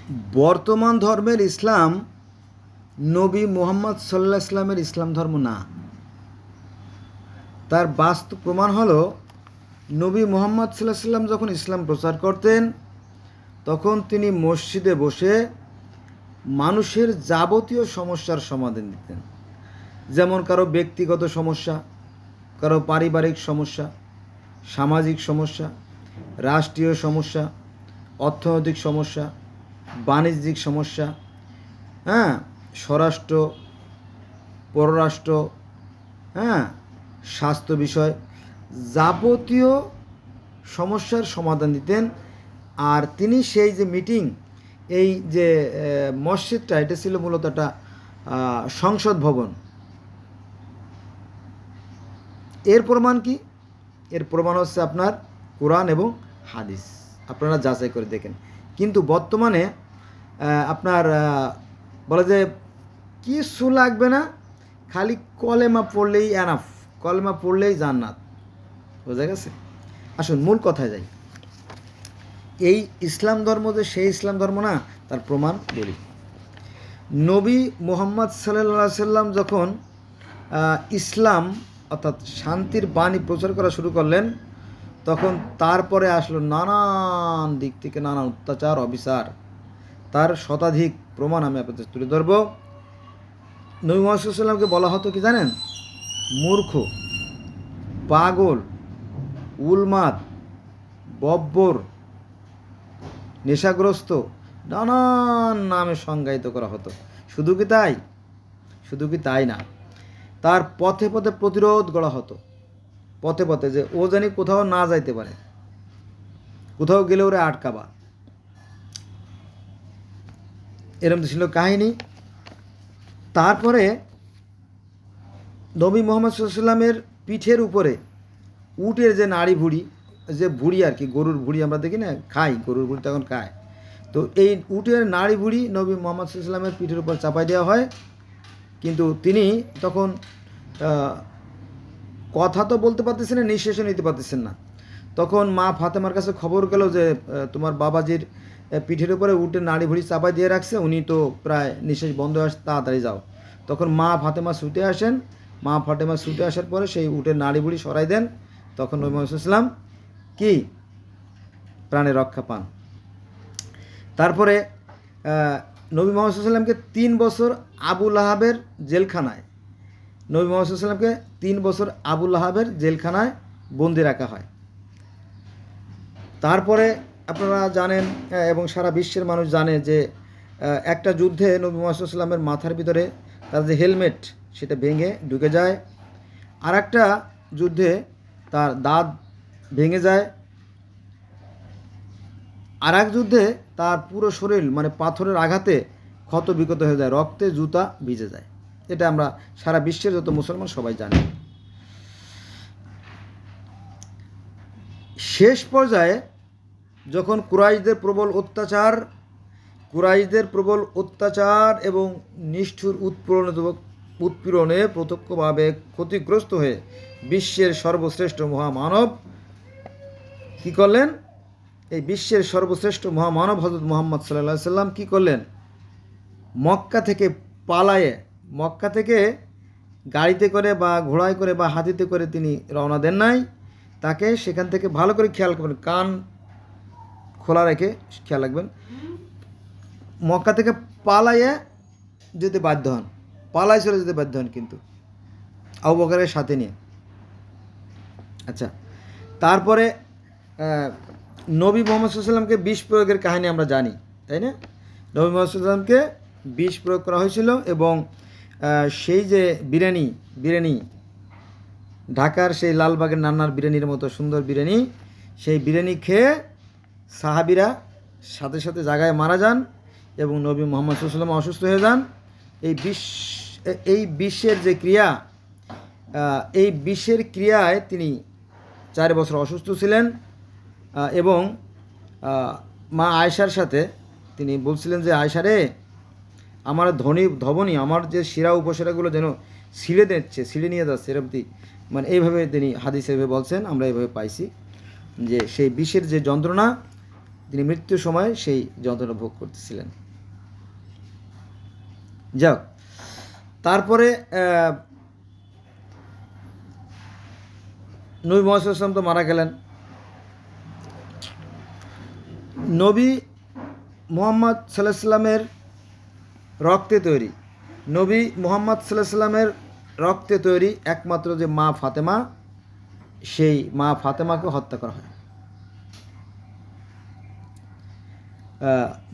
বর্তমান ধর্মের ইসলাম নবী মুহাম্মদ সাল্লাল্লাহু আলাইহি ইসলামের ইসলাম ধর্ম না। তার বাস্তব প্রমাণ হলো নবী মুহাম্মদ সাল্লাল্লাহু আলাইহি সাল্লাম যখন ইসলাম প্রচার করতেন তখন তিনি মসজিদে বসে মানুষের যাবতীয় সমস্যার সমাধান দিতেন। যেমন কারো ব্যক্তিগত সমস্যা, কারো পারিবারিক সমস্যা, সামাজিক সমস্যা, রাষ্ট্রীয় সমস্যা, অর্থনৈতিক সমস্যা, বাণিজ্যিক সমস্যা, স্বরাষ্ট্র, পররাষ্ট্র, স্বাস্থ্য বিষয়, যাবতীয় সমস্যার সমাধান দিতেন। আর তিনি সেই যে মিটিং, এই যে মসজিদটা, এটা ছিল মূলত একটা সংসদ ভবন। এর প্রমাণ কি? এর প্রমাণ হচ্ছে আপনার কোরআন এবং হাদিস, আপনারা যাচাই করে দেখেন। কিন্তু বর্তমানে আপনার বলে যে কিছু লাগবে না, খালি কলেমা পড়লেই এনাফ, কলেমা পড়লেই জান্নাত। বোঝা গেছে? আসুন মূল কথায় যাই। এই ইসলাম ধর্ম যে সেই ইসলাম ধর্ম না, তার প্রমাণ বলি। নবী মুহাম্মদ সাল্লাল্লাহু আলাইহি সাল্লাম যখন ইসলাম অর্থাৎ শান্তির বাণী প্রচার করা শুরু করলেন, তখন তারপরে আসলো নানান দিক থেকে নানান অত্যাচার, অবিচার। তার শতাধিক প্রমাণ আমি আপনাদের তুলে ধরব। নবী মুহাম্মদ সাল্লাল্লাহু আলাইহি সাল্লামকে বলা হতো কি জানেন? মূর্খ, পাগল, উলমাদ, বব্বর, নেশাগ্রস্ত, নানান নামে সংজ্ঞায়িত করা হতো। শুধু কি তাই না, তার পথে পথে প্রতিরোধ গড়া হতো। পথে পথে যে ও জানি কোথাও না যাইতে পারে, কোথাও গেলে ওরা আটকাবা, এরকম ছিল কাহিনী। তারপরে নবী মুহাম্মদ সাল্লাল্লাহু আলাইহি সাল্লামের পিঠের উপরে উটের যে নাড়ি ভুড়ি, যে ভুড়ি আর কি, গরুর ভুড়ি আমরা দেখি না, খাই, গরুর ভুড়ি তখন খায়, তো এই উটের নাড়ি ভুড়ি নবী মুহাম্মদ সাল্লাল্লাহু আলাইহি সাল্লামের পিঠের উপর চাপাই দেওয়া হয়। কিন্তু তিনি তখন কথা তো বলতে পারতেছেন না, নিঃশ্বাসও নিতে পারতেছেন না। তখন মা ফাতেমার কাছে খবর গেল যে তোমার বাবাজির পিঠের উপরে উটের নাড়ি ভুড়ি চাপাই দিয়ে রাখছে, উনি তো প্রায় নিঃশ্বাস বন্ধ হয়ে আসছে, তাড়াতাড়ি যাও। তখন মা ফাতেমা ছুটে আসেন। মা ফাতেমা ছুটে আসার পরে সেই উটের নাড়ি ভুড়ি সরাই দেন। তখন নবী মুহাম্মদ সাল্লাল্লাহু আলাইহি সাল্লাম কি প্রাণে রক্ষা পান। তারপরে নবী মুহাম্মদ সাল্লাল্লাহু আলাইহি সাল্লামকে 3 বছর আবু লাহাবের জেলখানায়, নবী মুহাম্মদ সাল্লাল্লাহু আলাইহি সাল্লামকে 3 বছর আবু লাহাবের জেলখানায় বন্দি রাখা হয়। তারপরে আপনারা জানেন এবং সারা বিশ্বের মানুষ জানে যে একটা যুদ্ধে নবী মুহাম্মদ সাল্লাল্লাহু আলাইহি সাল্লামের মাথার ভিতরে তার যে হেলমেট, সেটা ভেঙে ঢুকে যায়। আর একটা যুদ্ধে তার দাঁত ভেঙে যায়। আর এক যুদ্ধে তার পুরো শরীর মানে পাথরের আঘাতে ক্ষত বিক্ষত হয়ে যায়, রক্তে জুতা ভিজে যায়। এটা আমরা সারা বিশ্বের যত মুসলমান সবাই জানি। শেষ পর্যায়ে যখন কুরাইশদের প্রবল অত্যাচার এবং নিষ্ঠুর উৎপীড়নে প্রত্যক্ষভাবে ক্ষতিগ্রস্ত হয়ে বিশ্বের সর্বশ্রেষ্ঠ মহামানব কী করলেন? এই বিশ্বের সর্বশ্রেষ্ঠ মহামানব হযরত মুহাম্মদ সাল্লাল্লাহু আলাইহি সাল্লাম কী করলেন? মক্কা থেকে গাড়িতে করে বা ঘোড়ায় করে বা হাতিতে করে তিনি রওনা দেন নাই। তাকে সেখান থেকে ভালো করে খেয়াল করবেন, কান খোলা রেখে খেয়াল রাখবেন। মক্কা থেকে পালাইয়ে যেতে বাধ্য হন, চলে যেতে বাধ্য হন, কিন্তু আবু বকরের সাথে নিয়ে। আচ্ছা, তারপরে নবী মুহাম্মদ সাল্লাল্লাহু আলাইহি সাল্লামকে বিষ প্রয়োগের কাহিনী আমরা জানি, তাই না? নবী মুহাম্মদ সাল্লাল্লাহু আলাইহি সাল্লামকে বিষ প্রয়োগ করা হয়েছিল এবং সেই যে বিরিয়ানি, ঢাকার সেই লালবাগের নান্নার বিরিয়ানির মতো সুন্দর বিরিয়ানি, সেই বিরিয়ানি খেয়ে সাহাবীরা সাথে সাথে জায়গায় মারা যান এবং নবী মুহাম্মদ সাল্লাল্লাহু আলাইহি সাল্লাম অসুস্থ হয়ে যান। এই বিষের যে ক্রিয়া, এই বিষের ক্রিয়ায় তিনি 4 বছর অসুস্থ ছিলেন এবং মা আয়েশার সাথে তিনি বলছিলেন যে, আয়েশা রে, আমার ধবনী, আমার যে শিরা উপশিরাগুলো যেন ছিঁড়ে নিয়ে যাচ্ছে, এরকম মানে এইভাবে তিনি হাদিসে বলছেন, আমরা এইভাবে পাইছি যে সেই বিষের যে যন্ত্রণা, তিনি মৃত্যুর সময় সেই যন্ত্রণা ভোগ করতেছিলেন। যাক, তারপরে নবী মুহাম্মদ সাল্লাল্লাহু আলাইহি ওয়াসাল্লাম তো মারা গেলেন। নবী মুহাম্মদ সাল্লাল্লাহু আলাইহি ওয়াসাল্লামের রক্তে তৈরি, নবী মুহাম্মদ সাল্লাল্লাহু আলাইহি ওয়াসাল্লামের রক্তে তৈরি একমাত্র যে মা ফাতেমা, সেই মা ফাতেমাকে হত্যা করা হয়।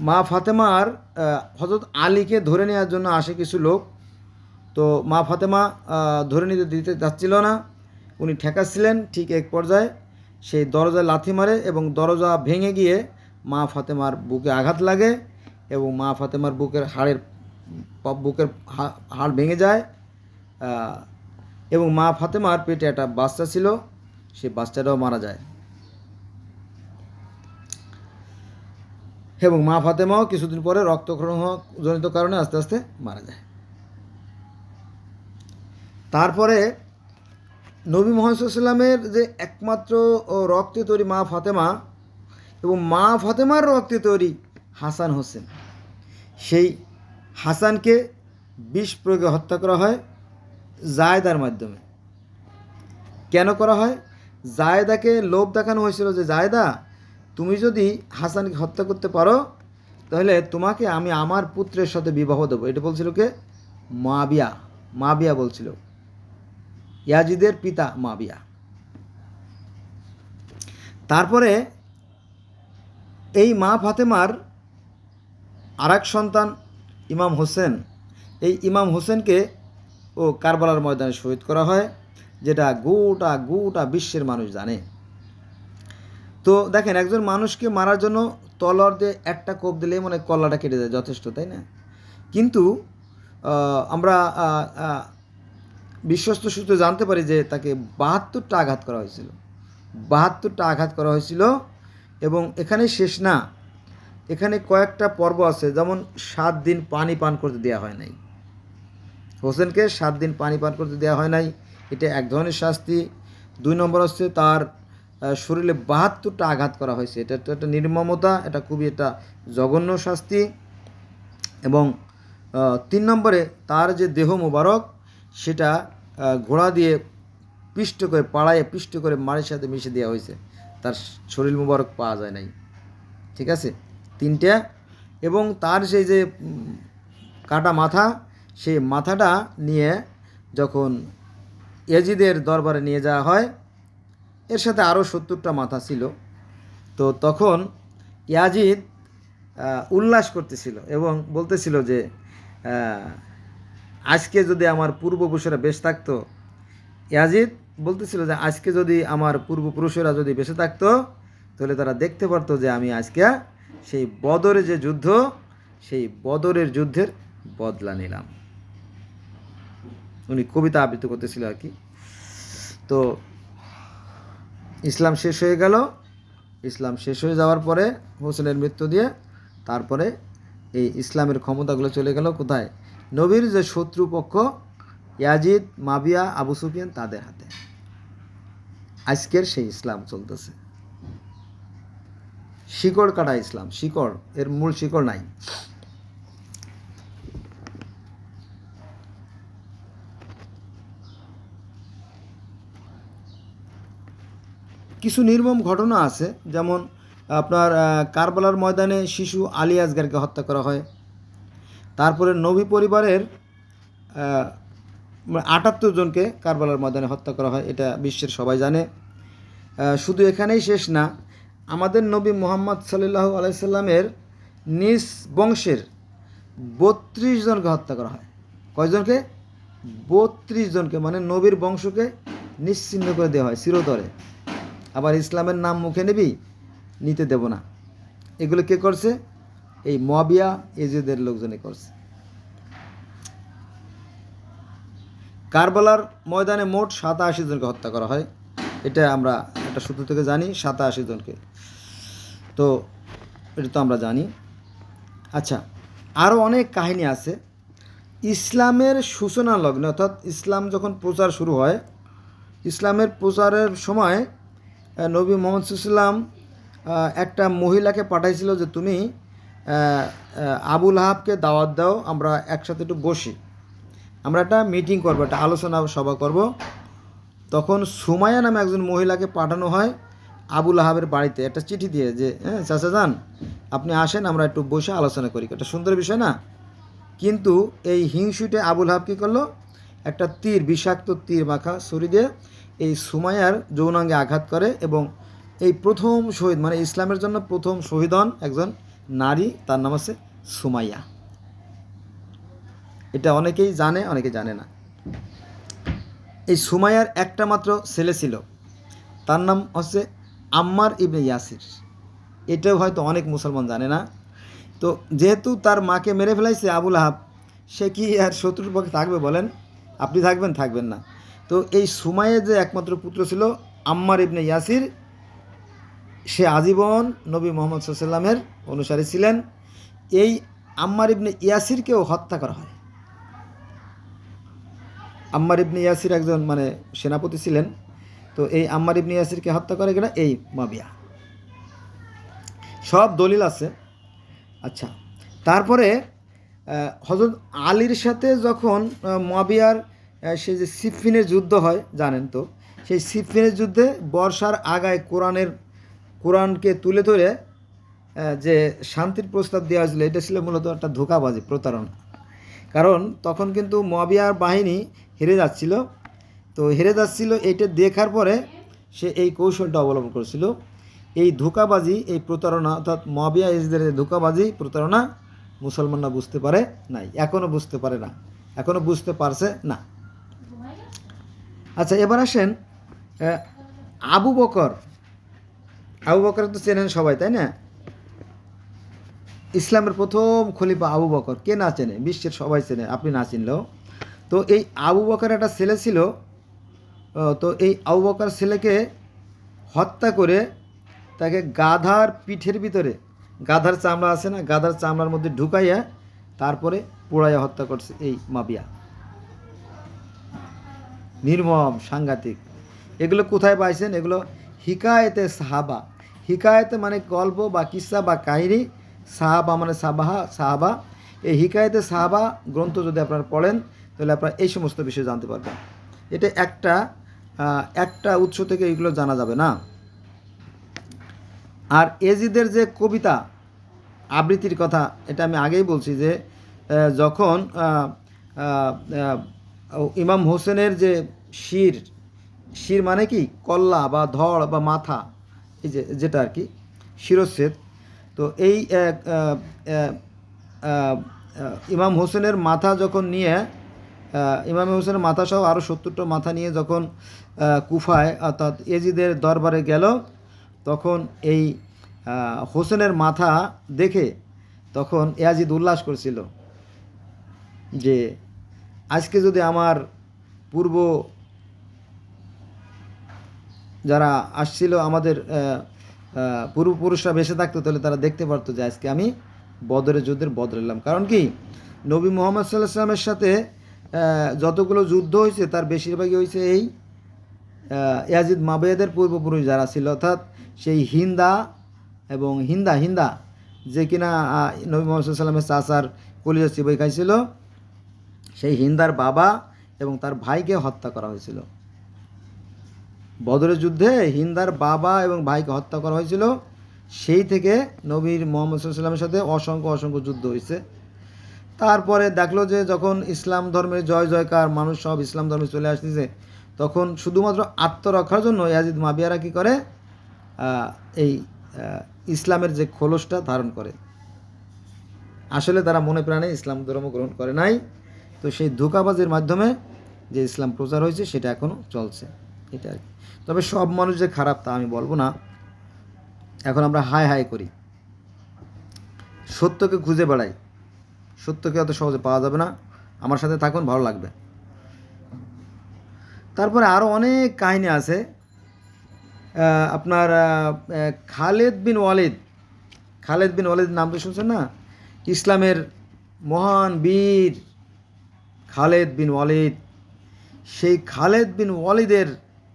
মা ফাতেমার হযরত আলীকে ধরে নেওয়ার জন্য আসে কিছু লোক। তো মা ফাতেমা ধরে নিতে দিতে যাচ্ছিল না, উনি ঠেকাচ্ছিলেন। ঠিক এক পর্যায়ে সেই দরজায় লাথি মারে এবং দরজা ভেঙে গিয়ে মা ফাতেমার বুকে আঘাত লাগে এবং মা ফাতেমার বুকের হাড় ভেঙে যায়। এবং মা ফাতেমার পেটে একটা বাচ্চা ছিল, সেই বাচ্চাটাও মারা যায় এবং মা ফাতেমাও কিছুদিন পরে রক্তক্ষরণজনিত কারণে আস্তে আস্তে মারা যায়। তারপরে নবী মুহাম্মদ সাল্লাল্লাহু আলাইহি ওয়াসাল্লামের যে একমাত্র রক্তে তৈরি মা ফাতেমা এবং মা ফাতেমার রক্তে তৈরি হাসান হোসেন, সেই হাসানকে বিষ প্রয়োগে হত্যা করা হয় জায়েদার মাধ্যমে। কেন করা হয়? জায়েদাকে লোভ দেখানো হয়েছিল যে জায়েদা, তুমি যদি হাসানকে হত্যা করতে পারো তাহলে তোমাকে আমি আমার পুত্রের সাথে বিবাহ দেবো। এটা বলছিল কে? মাবিয়া বলছিল, ইয়াজিদের পিতা মাবিয়া। তারপরে এই মা ফাতেমার আরেক সন্তান ইমাম হোসেন, এই ইমাম হোসেনকে কারবালার ময়দানে শহীদ করা হয়, যেটা গোটা বিশ্বের মানুষ জানে। তো দেখেন, একজন মানুষকে মারার জন্য তলোয়ার দিয়ে একটা কোপ দিলেই মনে কল্লাটা কেটে যায়, যথেষ্ট, তাই না? কিন্তু আমরা বিশ্বস্ত সূত্রে জানতে পারি যে তাকে ৭২টা আঘাত করা হয়েছিল, ৭২টা আঘাত করা হয়েছিল। এবং এখানেই শেষ না, এখানে কয়েকটা পর্ব আছে। যেমন ৭ দিন পানি পান করতে দেওয়া হয় নাই হোসেনকে, 7 দিন পানি পান করতে দেওয়া হয় নাই, এটা এক ধরনের শাস্তি। 2 নম্বর হচ্ছে তার শরীরে ৭২টা আঘাত করা হয়েছে, এটা তো একটা নির্মমতা, এটা খুবই একটা জঘন্য শাস্তি। এবং 3 নম্বরে তার যে দেহ মোবারক সেটা ঘোড়া দিয়ে পিষ্ট করে মাড়ির সাথে মিশে দেওয়া হয়েছে, তার শরীর মোবারক পাওয়া যায় নাই। ঠিক আছে, 3টা। এবং তার সেই যে কাটা মাথা, সেই মাথাটা নিয়ে যখন ইয়াজিদের দরবারে নিয়ে যাওয়া হয়, এর সাথে আরও 70টা মাথা ছিল। তো তখন ইয়াজিদ উল্লাস করতেছিল এবং বলতেছিল যে আজকে যদি আমার পূর্বপুরুষেরা বেঁচে থাকতো, ইয়াজিদ বলতেছিল যে আজকে যদি আমার পূর্বপুরুষেরা যদি বেঁচে থাকতো তাহলে তারা দেখতে পারতো যে আমি আজকে সেই বদরের যে যুদ্ধ, সেই বদরের যুদ্ধের বদলা নিলাম। উনি কবিতা আবৃত্তি করতেছিল আর কি। তো ইসলাম শেষ হয়ে গেল। ইসলাম শেষ হয়ে যাওয়ার পরে হোসেনের মৃত্যু দিয়ে তারপরে এই ইসলামের ক্ষমতাগুলো চলে গেল কোথায়? নবীর যে শত্রুপক্ষ ইয়াজিদ, মাবিয়া, আবু সুফিয়ান, তাদের হাতে। আজকের সেই ইসলাম চলতেছে, শিকড় কাটা ইসলাম, শিকড়, এর মূল শিকড় নাই। কিছু নির্মম ঘটনা আছে, যেমন আপনার কারবালার ময়দানে শিশু আলী আসগারকে হত্যা করা হয়। তারপরে নবী পরিবারের ৭৮ জনকে কারবালার ময়দানে হত্যা করা হয়, এটা বিশ্বের সবাই জানে। শুধু এখানেই শেষ না, আমাদের নবী মুহাম্মদ সাল্লাল্লাহু আলাইহি সাল্লামের নিজ বংশের ৩২ জনকে হত্যা করা হয়। কয়জনকে? ৩২ জনকে, মানে নবীর বংশকে নিশ্চিহ্ন করে দেওয়া হয় চিরতরে। আবার ইসলামের নাম মুখে নিতে দেব না। এগুলো কে করছে? এই মুয়াবিয়া, ইয়াজিদের লোকজনে করছে। কারবালার ময়দানে মোট ৮৭ জনকে হত্যা করা হয়, এটা আমরা একটা সূত্র থেকে জানি, ৮৭ জনকে। তো এটা তো আমরা জানি। আচ্ছা, আরও অনেক কাহিনী আছে। ইসলামের সূচনা লগ্নে, অর্থাৎ ইসলাম যখন প্রচার শুরু হয়, ইসলামের প্রচারের সময় নবী মুহাম্মদ সাল্লাল্লাহু আলাইহি ওয়াসাল্লাম একটা মহিলাকে পাঠাইছিল যে তুমি আবুল আহাবকে দাওয়াত দাও, আমরা একসাথে একটু বসি, আমরা একটা মিটিং করবো, একটা আলোচনা সভা করব। তখন সুমাইয়া নামে একজন মহিলাকে পাঠানো হয় আবুল আহাবের বাড়িতে একটা চিঠি দিয়ে, যে হ্যাঁ চাচা যান, আপনি আসেন, আমরা একটু বসে আলোচনা করি। একটা সুন্দর বিষয় না? কিন্তু এই হিংসুটে আবুল আহাব কী করলো, একটা তীর, বিষাক্ত তীর মাখা ছুরি দিয়ে এই সুমাইয়ার যৌনাঙ্গে আঘাত করে, এবং এই প্রথম শহীদ, মানে ইসলামের জন্য প্রথম শহীদ হন একজন নারী, তার নাম আছে সুমাইয়া। এটা অনেকেই জানে, অনেকে জানে না। এই সুমাইয়ার একটা মাত্র ছেলে ছিল, তার নাম হচ্ছে আম্মার ইবনে ইয়াসির। এটাও হয়তো অনেক মুসলমান জানে না। তো যেহেতু তার মাকে মেরে ফেলাইছে আবুল আহাব, সে কি আর শত্রুর পক্ষে থাকবে বলেন? আপনি থাকবেন? থাকবেন না। তো এই সুমাইয়ের যে একমাত্র পুত্র ছিল আম্মার ইবনে ইয়াসির, সে আজীবন নবী মোহাম্মদ সাল্লামের অনুসারী ছিলেন। এই আম্মার ইবনে ইয়াসিরকেও হত্যা করা হয়। আম্মার ইবনে ইয়াসির একজন মানে সেনাপতি ছিলেন। তো এই আম্মার ইবনে ইয়াসিরকে হত্যা করে কিনা এই মুয়াবিয়া। সব দলিল আছে। আচ্ছা, তারপরে হযরত আলীর সাথে যখন মুয়াবিয়ার সেই যে সিফফিনের যুদ্ধ হয় জানেন তো, সেই সিফফিনের যুদ্ধে বর্ষার আগায় কোরআনকে তুলে ধরে যে শান্তির প্রস্তাব দেওয়া হয়েছিল, এটা ছিল মূলত একটা ধোঁকাবাজি, প্রতারণা। কারণ তখন কিন্তু মুয়াবিয়ার বাহিনী হেরে যাচ্ছিল। তো হেরে যাচ্ছিল, এইটা দেখার পরে সে এই কৌশলটা অবলম্বন করেছিল। এই ধোঁকাবাজি, এই প্রতারণা, অর্থাৎ মুয়াবিয়া ইসদের ধোঁকাবাজি, প্রতারণা মুসলমানরা বুঝতে পারে নাই, এখনও বুঝতে পারে না, এখনও বুঝতে পারছে না। আচ্ছা, এবার আসেন আবু বকর। আবু বকর তো চেনেন সবাই, তাই না? ইসলামের প্রথম খলিফা আবু বকর, কে না চেনে? বিশ্বের সবাই চেনে, আপনি না চিনলেও। তো এই আবু বকর একটা ছেলে ছিল। তো এই আবু বকর ছেলেকে হত্যা করে তাকে গাধার পিঠের ভিতরে, গাধার চামড়া আছে না, গাধার চামড়ার মধ্যে ঢুকাইয়া তারপরে পোড়াইয়া হত্যা করছে এই মুয়াবিয়া। নির্মম, সাংঘাতিক। এগুলো কোথায় পাইছেন? এগুলো হিকায়েতে সাহাবা। হিকায়েতে মানে গল্প বা কিসসা বা কাহিনী, সাহাবা মানে সাহাবা। এই হিকায়েতে সাহাবা গ্রন্থ যদি আপনারা পড়েন, তাহলে আপনারা এই সমস্ত বিষয় জানতে পারবেন। এটা একটা উৎস থেকে এগুলো জানা যাবে না। আর এজিদের যে কবিতা আবৃত্তির কথা, এটা আমি আগেই বলছি যে যখন ইমাম হোসেনের যে শির মানে কি কল্লা বা ধড় বা মাথা, এই যেটা আর কি শিরচ্ছেদ। তো এই ইমাম হোসেনের মাথা যখন নিয়ে, ইমাম হোসেনের মাথা সহ আরও 70টা মাথা নিয়ে যখন কুফায় অর্থাৎ এজিদের দরবারে গেল, তখন এই হোসেনের মাথা দেখে তখন ইয়াজিদ উল্লাস করছিল যে আজকে যদি আমার পূর্ব যারা আসছিল, আমাদের পূর্বপুরুষরা বেঁচে থাকতো, তাহলে তারা দেখতে পারতো যে আজকে আমি বদরের যুদ্ধের বদর এলাম। কারণ কি, নবী মুহাম্মদ সাল্লাল্লাহু আলাইহি ওয়াসাল্লামের সাথে যতগুলো যুদ্ধ হয়েছে তার বেশিরভাগই হয়েছে এই ইয়াজিদ মাবেদের পূর্বপুরুষ যারা ছিল, অর্থাৎ সেই হিন্দা এবং হিন্দা যে কিনা নবী মুহাম্মদ সাল্লাল্লাহু আলাইহি ওয়াসাল্লামের চাচার কলিজা চিবাই খাইছিল, সেই হিন্দার বাবা এবং তার ভাইকে হত্যা করা হয়েছিল। বদরের যুদ্ধে হিন্দার বাবা এবং ভাইকে হত্যা করা হয়েছিল। সেই থেকে নবীর মুহাম্মদ সাল্লাল্লাহু আলাইহি ওয়াসাল্লামের সাথে অসংখ্য যুদ্ধ হয়েছে। তারপরে দেখলো যে যখন ইসলাম ধর্মের জয় জয়কার, মানুষ সব ইসলাম ধর্মে চলে আসতেছে, তখন শুধুমাত্র আত্মরক্ষার জন্য ইয়াজিদ মাবিয়ারা কী করে, এই ইসলামের যে খোলসটা ধারণ করে। আসলে তারা মনে প্রাণে ইসলাম ধর্ম গ্রহণ করে নাই। তো সেই ধোঁকাবাজির মাধ্যমে যে ইসলাম প্রচার হয়েছে সেটা এখনও চলছে, এটা আর কি। তবে সব মানুষ যে খারাপ তা আমি বলবো না। এখন আমরা হাই করি, সত্যকে খুঁজে বেড়াই, সত্যকে অত সহজে পাওয়া যাবে না। আমার সাথে থাকুন, ভালো লাগবে। তারপরে আরও অনেক কাহিনী আছে। আপনার খালেদ বিন ওয়ালিদ নাম তো শুনছেন না? ইসলামের মহান বীর খালেদ বিন ওয়ালিদ, সেই খালেদ বিন ওয়ালিদের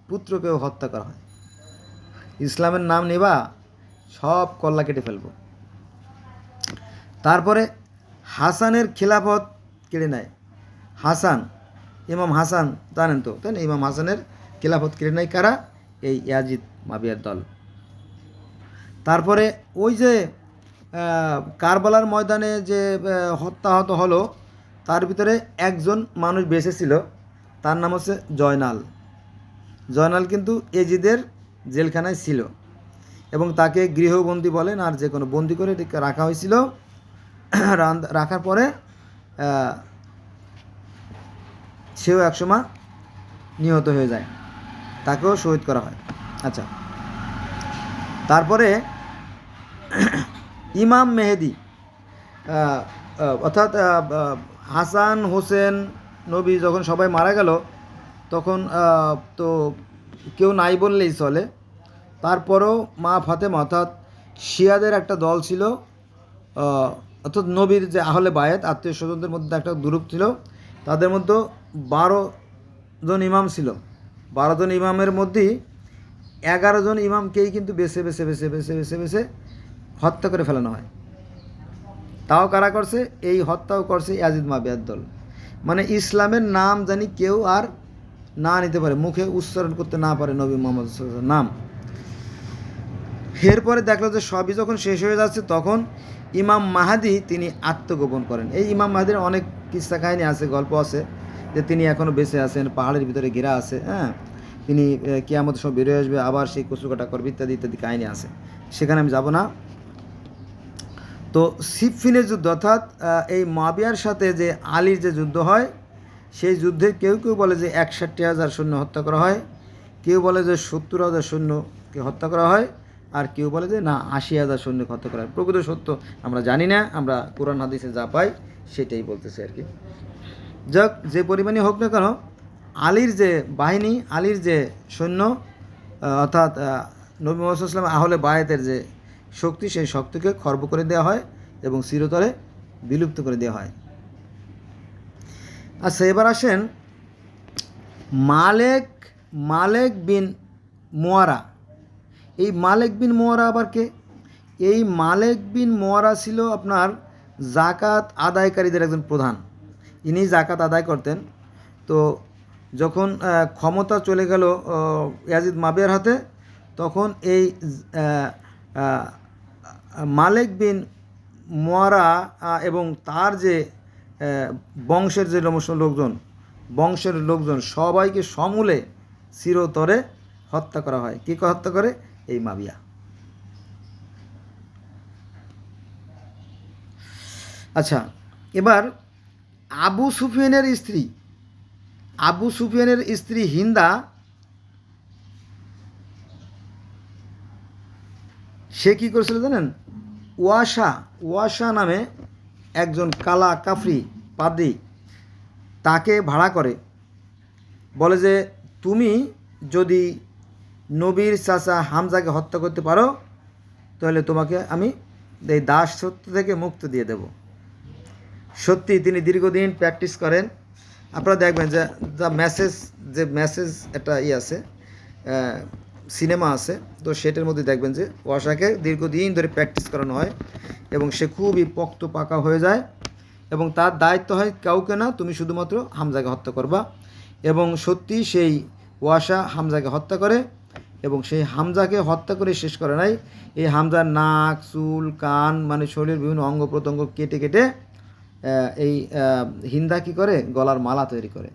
পুত্রকেও হত্যা করা হয়। ইসলামের নাম নেবা, সব কল্লা কেটে ফেলব। তারপরে হাসানের খিলাফত কেড়ে নেয়। হাসান, ইমাম হাসান জানেন তো, তাই না? ইমাম হাসানের খিলাফত কেড়ে নেয় কারা? এই ইয়াজিদ মাবিয়ার দল। তারপরে ওই যে কারবালার ময়দানে যে হত্যাহত হলো, তার ভিতরে একজন মানুষ বেঁচে ছিল, তার নাম হচ্ছে জয়নাল। জয়নাল কিন্তু এজিদের জেলখানায় ছিল এবং তাকে গৃহবন্দী বলেন আর যে কোনো বন্দি করে রাখা হয়েছিল। রাখার পরে সেও একসময় নিহত হয়ে যায়, তাকেও শহীদ করা হয়। আচ্ছা, তারপরে ইমাম মেহেদি অর্থাৎ হাসান হোসেন নবী যখন সবাই মারা গেল, তখন তো কেউ নাই বললেই চলে। তারপরেও মা ফাতেমা অর্থাৎ শিয়াদের একটা দল ছিল, অর্থাৎ নবীর যে আহলে বায়েত আত্মীয় স্বজনদের মধ্যে একটা গ্রুপ ছিল, তাদের মধ্যে 12 জন ইমাম ছিল। 12 জন ইমামের মধ্যেই 11 জন ইমামকেই কিন্তু বেছে বেছে বেছে বেছে বেছে বেছে হত্যা করে ফেলানো হয়। তাও কারা করছে? এই হত্যাও করছে ইয়াজিদ মাবিয়ার দল। মানে ইসলামের নাম জানি কেউ আর না নিতে পারে, মুখে উচ্চারণ করতে না পারে নবী মুহাম্মদ সাল্লাল্লাহু আলাইহি ওয়াসাল্লামের নাম। এরপরে দেখলো যে সবই যখন শেষ হয়ে যাচ্ছে, তখন ইমাম মাহাদি তিনি আত্মগোপন করেন। এই ইমাম মাহাদির অনেক কিস্সা কাহিনী আছে, গল্প আছে যে তিনি এখনও বেঁচে আছেন, পাহাড়ের ভিতরে ঘেরা আছে, হ্যাঁ, তিনি কিয়ামতের সময় বেরোয় আসবে, আবার সেই কচুকাটা করবে, ইত্যাদি ইত্যাদি কাহিনী আছে, সেখানে আমি যাব না। তো সিফফিনের যুদ্ধ অর্থাৎ এই মুয়াবিয়ার সাথে যে আলীর যে যুদ্ধ হয়, সেই যুদ্ধে কেউ কেউ বলে যে 61,000 সৈন্য হত্যা করা হয়, কেউ বলে যে 70,000 সৈন্যকে হত্যা করা হয়, আর কেউ বলে যে না 80,000 সৈন্যকে হত্যা করা হয়। প্রকৃত সত্য আমরা জানি না, আমরা কোরআন হাদিসে যা পাই সেটাই বলতেছি আর কি। যাক, যে পরিমাণই হোক না কেন, আলীর যে বাহিনী, আলীর যে সৈন্য অর্থাৎ নবী মুহাম্মদ সাল্লাল্লাহু আলাইহি ওয়াসাল্লাম আহলে বায়াতের যে শক্তি, সেই শক্তিকে খর্ব করে দেওয়া হয় এবং চিরতরে বিলুপ্ত করে দেওয়া হয়। আচ্ছা, এবার আসেন মালেক বিন মুয়ারা। এই মালেক বিন মুয়ারা আবার কে? এই মালেক বিন মুয়ারা ছিল আপনার জাকাত আদায়কারীদের একজন প্রধান। ইনি জাকাত আদায় করতেন। তো যখন ক্ষমতা চলে গেল ইয়াজিদ মাবিয়ার হাতে, তখন এই মালেক বিন মুয়ারা এবং তার যে বংশের যে বংশের লোকজন সবাইকে সমূলে চিরতরে হত্যা করা হয়। কে হত্যা করে? এই মাবিয়া। আচ্ছা, এবার আবু সুফিয়ানের স্ত্রী হিন্দা, সে কী করেছিল জানেন? ওয়াসা নামে একজন কালা কাফরি পাদ্রী, তাকে ভাড়া করে, বলে যে তুমি যদি নবীর চাচা হামজাকে হত্যা করতে পারো, তাহলে তোমাকে আমি এই দাসত্ব থেকে মুক্তি দিয়ে দেব। সত্যি তিনি দীর্ঘদিন প্র্যাকটিস করেন। আপনারা দেখবেন যে মেসেজ একটা আছে, সিনেমা আছে, তো সেটার মধ্যে দেখবেন যে ওয়াসাকে দীর্ঘদিন ধরে প্র্যাকটিস করানো হয় এবং সে খুবই পোক্ত পাকা হয়ে যায় এবং তার দায়িত্ব হয় কাউকে না, তুমি শুধুমাত্র হামজাকে হত্যা করবা। এবং সত্যি সেই ওয়াসা হামজাকে হত্যা করে এবং সেই হামজাকে হত্যা করে শেষ করে নাই, এই হামজার নাক, চুল, কান, মানে শরীরের বিভিন্ন অঙ্গ প্রত্যঙ্গ কেটে কেটে এই হিন্দা কী করে? গলার মালা তৈরি করে।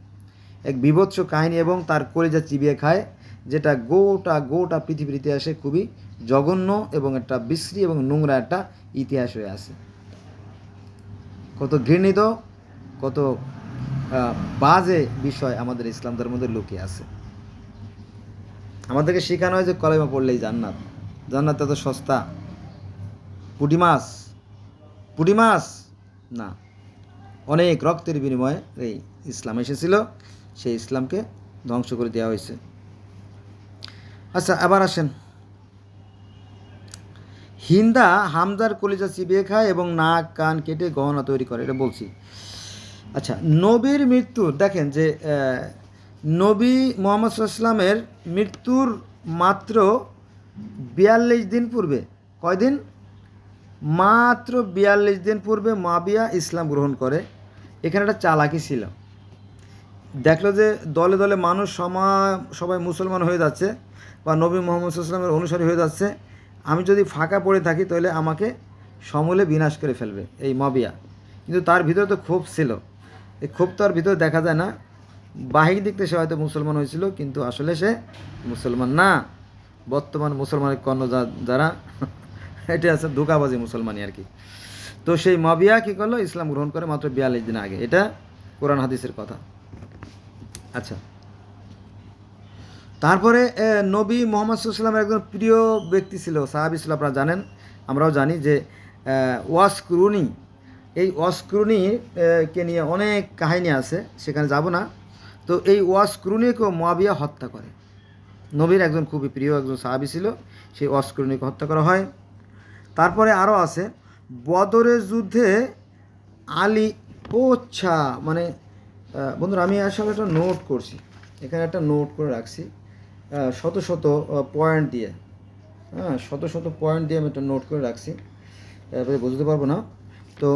এক বিভৎস কাহিনী, এবং তার কলিজা চিবিয়ে খায়, যেটা গোটা পৃথিবীর ইতিহাসে খুবই জঘন্য এবং একটা বিশ্রী এবং নোংরা একটা ইতিহাস হয়ে আছে। কত ঘৃণিত, কত বাজে বিষয় আমাদের ইসলাম ধর্মের মধ্যে লুকিয়ে আছে। আমাদেরকে শেখানো হয় যে কলেমা পড়লেই জান্নাত এত সস্তা, পুঁটি মাছ না, অনেক রক্তের বিনিময়ে এই ইসলাম এসেছিল, সেই ইসলামকে ধ্বংস করে দেওয়া হয়েছে। আচ্ছা, আবার আসেন, হিন্দা হামজার কলিজা চিবিয়ে খায় এবং নাক কান কেটে গহনা তৈরি করে, এটা বলছি। আচ্ছা, নবীর মৃত্যু দেখেন যে নবী মুহাম্মদ সাল্লাল্লাহু আলাইহি ওয়াসাল্লামের মৃত্যুর মাত্র 42 দিন পূর্বে কয়দিন? মাত্র 42 দিন পূর্বে মুয়াবিয়া ইসলাম গ্রহণ করে। এখানে একটা চালাকি ছিল, দেখলো যে দলে দলে মানুষ সবাই মুসলমান হয়ে যাচ্ছে বা নবী মোহাম্মদ সাল্লাল্লাহু আলাইহি ওয়াসাল্লামের অনুসারী হয়ে যাচ্ছে, আমি যদি ফাঁকা পড়ে থাকি তাহলে আমাকে সমূলে বিনাশ করে ফেলবে এই মুয়াবিয়া। কিন্তু তার ভিতরে তো ক্ষোভ ছিল, এই ক্ষোভ তো আর ভিতরে দেখা যায় না। বাহির দিক থেকে সে হয়তো মুসলমান হয়েছিল, কিন্তু আসলে সে মুসলমান না। বর্তমান মুসলমানের কর্ণ যারা এটা আছে ধোঁকাবাজি মুসলমানই আর কি। তো সেই মুয়াবিয়া কী করলো? ইসলাম গ্রহণ করে মাত্র 42 দিন আগে। এটা কোরআন হাদিসের কথা। আচ্ছা, তারপরে নবী মোহাম্মদ সাল্লাল্লাহু আলাইহি ওয়াসাল্লামের একজন প্রিয় ব্যক্তি ছিল, সাহাবী ছিল, আপনারা জানেন, আমরাও জানি যে ওয়াসকুরুনি, এই ওয়াসকুরুনি কে নিয়ে অনেক কাহিনী আছে, সেখানে যাব না। তো এই ওয়াসকুরুনিকেও মুয়াবিয়া হত্যা করে। নবীর একজন খুবই প্রিয় একজন সাহাবী ছিল, সেই ওয়াসকুরুনিকে হত্যা করা হয়। তারপরে আরও আছে বদরের যুদ্ধে আলী, আচ্ছা মানে বন্ধুরা আমি আসলে একটা নোট করছি, এখানে একটা নোট করে রাখছি শত শত পয়েন্ট দিয়ে, হ্যাঁ শত শত পয়েন্ট দিয়ে আমি একটা নোট করে রাখছি, এরপরে বুঝতে পারবো না, তো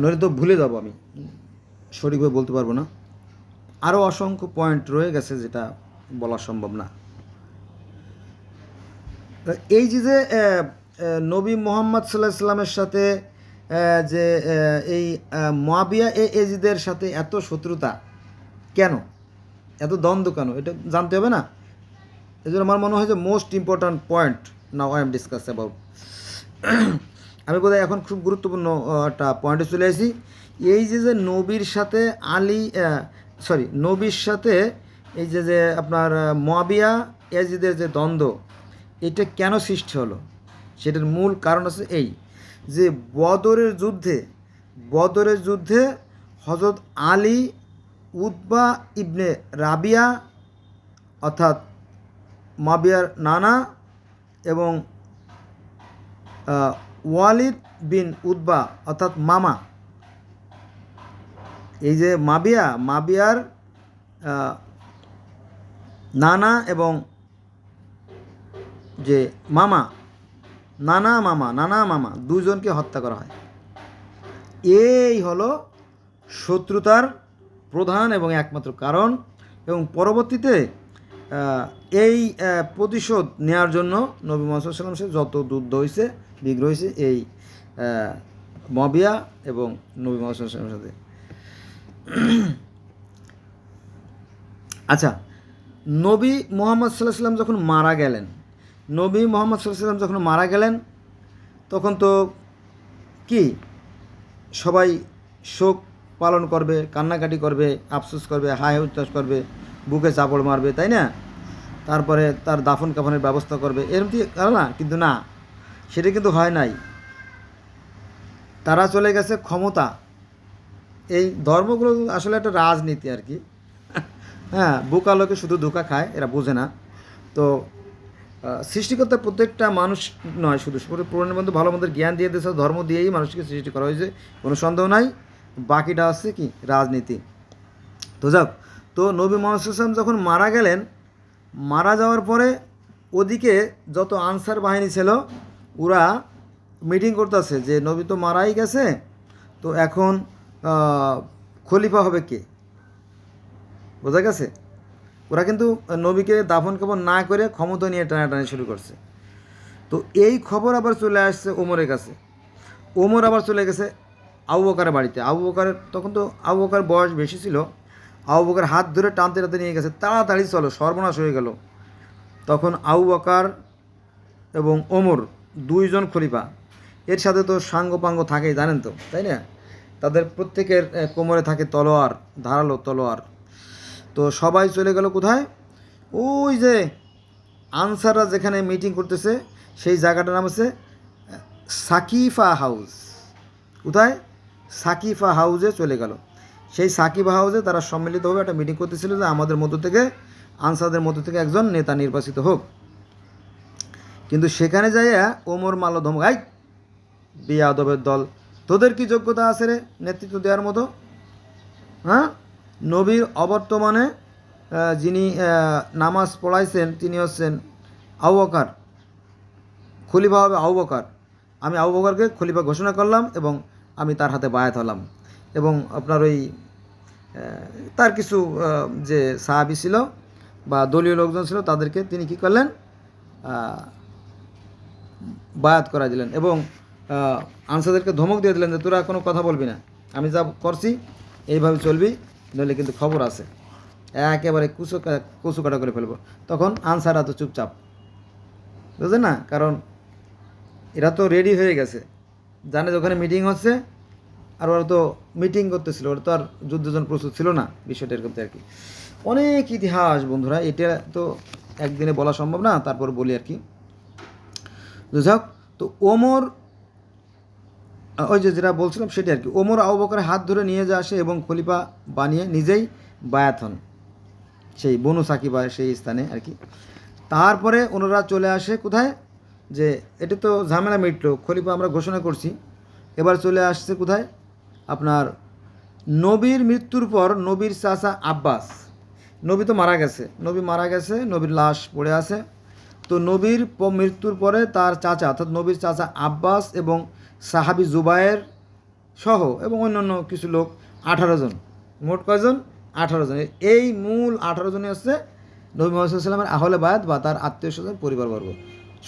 নইলে তো ভুলে যাবো, আমি সঠিকভাবে বলতে পারবো না। আরও অসংখ্য পয়েন্ট রয়ে গেছে যেটা বলা সম্ভব না। এই যে নবী মোহাম্মদ সাল্লাল্লাহু আলাইহি ওয়াসাল্লামের সাথে যে এই মুয়াবিয়া এজিদের সাথে এত শত্রুতা কেন, এত দ্বন্দ্ব কেন, এটা জানতে হবে না? এই জন্য আমার মনে হয় যে most important point now I am discuss about. আমি বোধহয় এখন খুব গুরুত্বপূর্ণ একটা পয়েন্টে চলে আসি। এই যে নবীর সাথে নবীর সাথে এই যে আপনার মুয়াবিয়া এজিদের যে দ্বন্দ্ব, এটা কেন সৃষ্টি হলো, সেটার মূল কারণ আছে এই যে বদরের যুদ্ধে হযরত আলী, উতবা ইবনে রাবিয়া অর্থাৎ মুয়াবিয়ার নানা এবং ওয়ালিদ বিন উতবা অর্থাৎ মামা, এই যে মুয়াবিয়ার নানা এবং যে নানা মামা দুজনকে হত্যা করা হয়। এই হলো শত্রুতার প্রধান এবং একমাত্র কারণ। এবং পরবর্তীতে এই প্রতিশোধ নেওয়ার জন্য নবী মুহাম্মদ সাল্লাল্লাহু আলাইহি ওয়াসাল্লামের যত যুদ্ধ হয়েছে, বিগ্রহ হয়েছে এই মুয়াবিয়া এবং নবী মুহাম্মদ সাল্লাল্লাহু আলাইহি ওয়াসাল্লামের সাথে। আচ্ছা, নবী মুহাম্মদ সাল্লাল্লাহু আলাইহি ওয়াসাল্লাম যখন মারা গেলেন তখন তো কি সবাই শোক পালন করবে, কান্নাকাটি করবে, আফসোস করবে, হায় উচ্ছ্বাস করবে, বুকে চাপড় মারবে, তাই না? তারপরে তার দাফন কাফনের ব্যবস্থা করবে, এরকম না? কিন্তু না, সেটা কিন্তু হয় নাই। তারা চলে গেছে ক্ষমতা। এই ধর্মগুলো আসলে একটা রাজনীতি আর কি, হ্যাঁ, বোকা লোকে শুধু ধোঁকা খায়, এরা বোঝে না। তো সৃষ্টিকর্তা প্রত্যেকটা মানুষ নয়, শুধু পুরাণের মধ্যে ভালো মন্দের জ্ঞান দিয়ে দিয়েছে, ধর্ম দিয়েই মানুষকে সৃষ্টি করা হয়েছে, কোনো সন্দেহ নাই। বাকিটা হচ্ছে কি রাজনীতি। তো যাক, তো নবী মুহাম্মদ সাল্লাল্লাহু আলাইহি ওয়াসাল্লাম যখন মারা গেলেন, মারা যাওয়ার পরে ওদিকে যত আনসার বাহিনী ছিল ওরা মিটিং করতেছে যে নবী তো মারাই গেছে, তো এখন খলিফা হবে কে, বোঝা গেছে? ওরা কিন্তু নবীকে দাফন কাফন না করে ক্ষমতা নিয়ে টানাটানি শুরু করছে। তো এই খবর আবার চলে আসছে ওমরের কাছে। ওমর আবার চলে গেছে আবু বকরের বাড়িতে। তখন তো আবু বকর বয়স বেশি ছিল। আবু বকর হাত ধরে টানতে টানতে নিয়ে গেছে, তাড়াতাড়ি চলো, সর্বনাশ হয়ে গেল। তখন আবু বকর এবং ওমর দুইজন খলিফা, এর সাথে তো সাঙ্গপাঙ্গ থাকেই, জানেন তো, তাই না? তাদের প্রত্যেকের কোমরে থাকে তলোয়ার, ধারালো তলোয়ার। তো সবাই চলে গেল কোথায়? ওই যে আনসাররা যেখানে মিটিং করতেছে সেই জায়গাটার নাম হচ্ছে সাকিফা হাউস। কোথায়? সাকিফা হাউসে চলে গেল। সেই সাকিফা হাউসে তারা সম্মিলিতভাবে একটা মিটিং করতেছিল যে আমাদের মধ্য থেকে, আনসারদের মধ্য থেকে একজন নেতা নির্বাচিত হোক। কিন্তু সেখানে যাইয়া ওমর মাল্য ধমক, আই বেয়াদবের দল, তোদের কি যোগ্যতা আছে রে নেতৃত্ব দেওয়ার মতো? হ্যাঁ, নবীর অবর্তমানে যিনি নামাজ পড়াইছেন তিনি হচ্ছেন আবু বকর, খলিফা হবে আবু বকর, আমি আবু বকরকে খলিফা ঘোষণা করলাম এবং আমি তার হাতে বায়াত হলাম। এবং আপনার ওই তার কিছু যে সাহাবী ছিল বা দলীয় লোকজন ছিল তাদেরকে তিনি কী করলেন, বায়াত করা দিলেন এবং আনসারদেরকে ধমক দিয়ে দিলেন যে তোরা কোনো কথা বলবি না, আমি যা করছি এইভাবে চলবি, নইলে কিন্তু খবর আছে, একেবারে কুচু কাটা করে ফেলবো। তখন আনসাররা তো চুপচাপ, বুঝলেন না, কারণ এরা তো রেডি হয়ে গেছে, জানে যে ওখানে মিটিং হচ্ছে, আর ওরা তো মিটিং করতেছিল, ওরা তো আর যুদ্ধের জন্য প্রস্তুত ছিল না, বিষয়টা এরকম আর কি। অনেক ইতিহাস বন্ধুরা, এটা তো একদিনে বলা সম্ভব না, তারপর বলি আর কি। যাক, তো ওমর, ওই যে যেটা বলছিলাম সেটা আর কি, ওমর আবু বকরের হাত ধরে নিয়ে যা আসে এবং খলিফা বানিয়ে নিজেই বায়াত হন সেই বনু সাকিবা সেই স্থানে আর কি। তারপরে ওনারা চলে আসে কোথায়, যে এটা তো ঝামেলা মিটলো, খলিফা আমরা ঘোষণা করছি, এবার চলে আসছে কোথায়, আপনার নবীর মৃত্যুর পর নবীর চাচা আব্বাস, নবী তো মারা গেছে, নবী মারা গেছে, নবীর লাশ পড়ে আছে, তো নবীর মৃত্যুর পরে তার চাচা অর্থাৎ নবীর চাচা আব্বাস এবং সাহাবী জুবায়ের সহ এবং অন্যান্য কিছু লোক 18 জন, মোট কয়জন, 18 জন, এই মূল 18 জনই হচ্ছে নবী মুহাম্মদ সাল্লাল্লাহু আলাইহি ওয়াসাল্লামের আহলে বায়াত বা তার আত্মীয় স্বজন পরিবারবর্গ,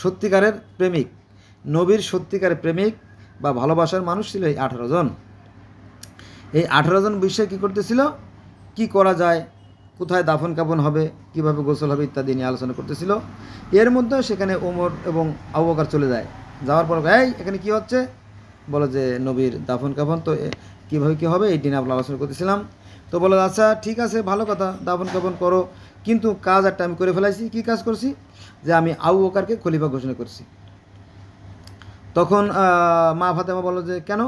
সত্যিকারের প্রেমিক, নবীর সত্যিকারের প্রেমিক বা ভালোবাসার মানুষ ছিল এই 18 জন। এই 18 জন বিষয়ে কী করতেছিল, কি করা যায়, কোথায় দাফন কাফন হবে, কিভাবে গোসল হবে ইত্যাদি নিয়ে আলোচনা করতেছিল। এর মধ্যে সেখানে ওমর এবং আবু বকর চলে যায়, যাওয়ার পর এই এখানে কি হচ্ছে, বলে যে নবীর দাফন কাফন, তো কীভাবে কী হবে এই দিনে আমরা আলোচনা করতেছিলাম। তো বলে আচ্ছা ঠিক আছে, ভালো কথা, দাফন কাফন করো, কিন্তু কাজ একটা আমি করে ফেলাইছি, কী কাজ করছি, যে আমি আবু বকরকে খলিফা ঘোষণা করছি। তখন মা ফাতেমা বলল যে কেন,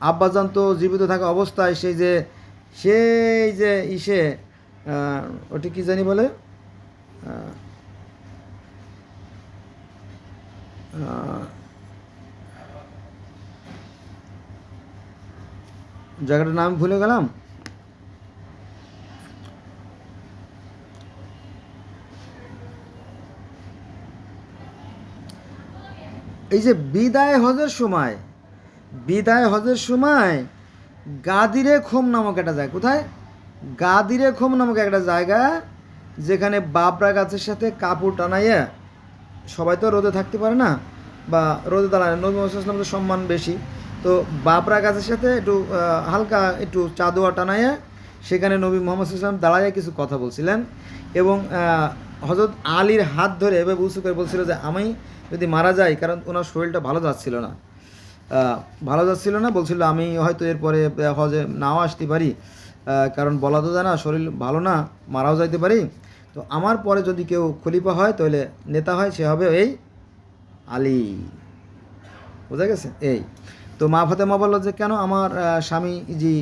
আব্বাজান তো জীবিত থাকা অবস্থায় সেই যে ইসে ওটি কি জানি বলে, জায়গাটার নাম ভুলে গেলাম, এই যে বিদায় হজের সময় গাদিরে খোম নামক একটা জায়গা, কোথায়, গাদিরে খোম নামক একটা জায়গা, যেখানে বাবরা গাছের সাথে কাপড় টানাইয়া, সবাই তো রোদে থাকতে পারে না বা রোদে দাঁড়ায়, নবী মুহাম্মদ সাল্লাল্লাহু আলাইহি ওয়াসাল্লামের সম্মান বেশি, তো বাবরা গাছের সাথে একটু হালকা একটু চাদোয়া টানাইয়া সেখানে নবী মুহাম্মদ সাল্লাল্লাহু আলাইহি ওয়াসাল্লাম দাঁড়াইয়া কিছু কথা বলছিলেন এবং হযরত আলীর হাত ধরে এভাবে উঁচু করে বলছিল যে আমি যদি মারা যাই, কারণ ওনার শরীরটা ভালো যাচ্ছিল না, বলছিল আমি হয়তো এরপরে হজে নাও আসতে পারি, কারণ বলা তো যায় না, শরীর ভালো না, মারাও যাইতে পারি, তো আমার পরে যদি কেউ খলিফা হয়, তাহলে নেতা হয়, সে হবে এই আলী, বোঝা গেছে। এই তো মা ফাতেমা বলল যে কেন, আমার স্বামীজি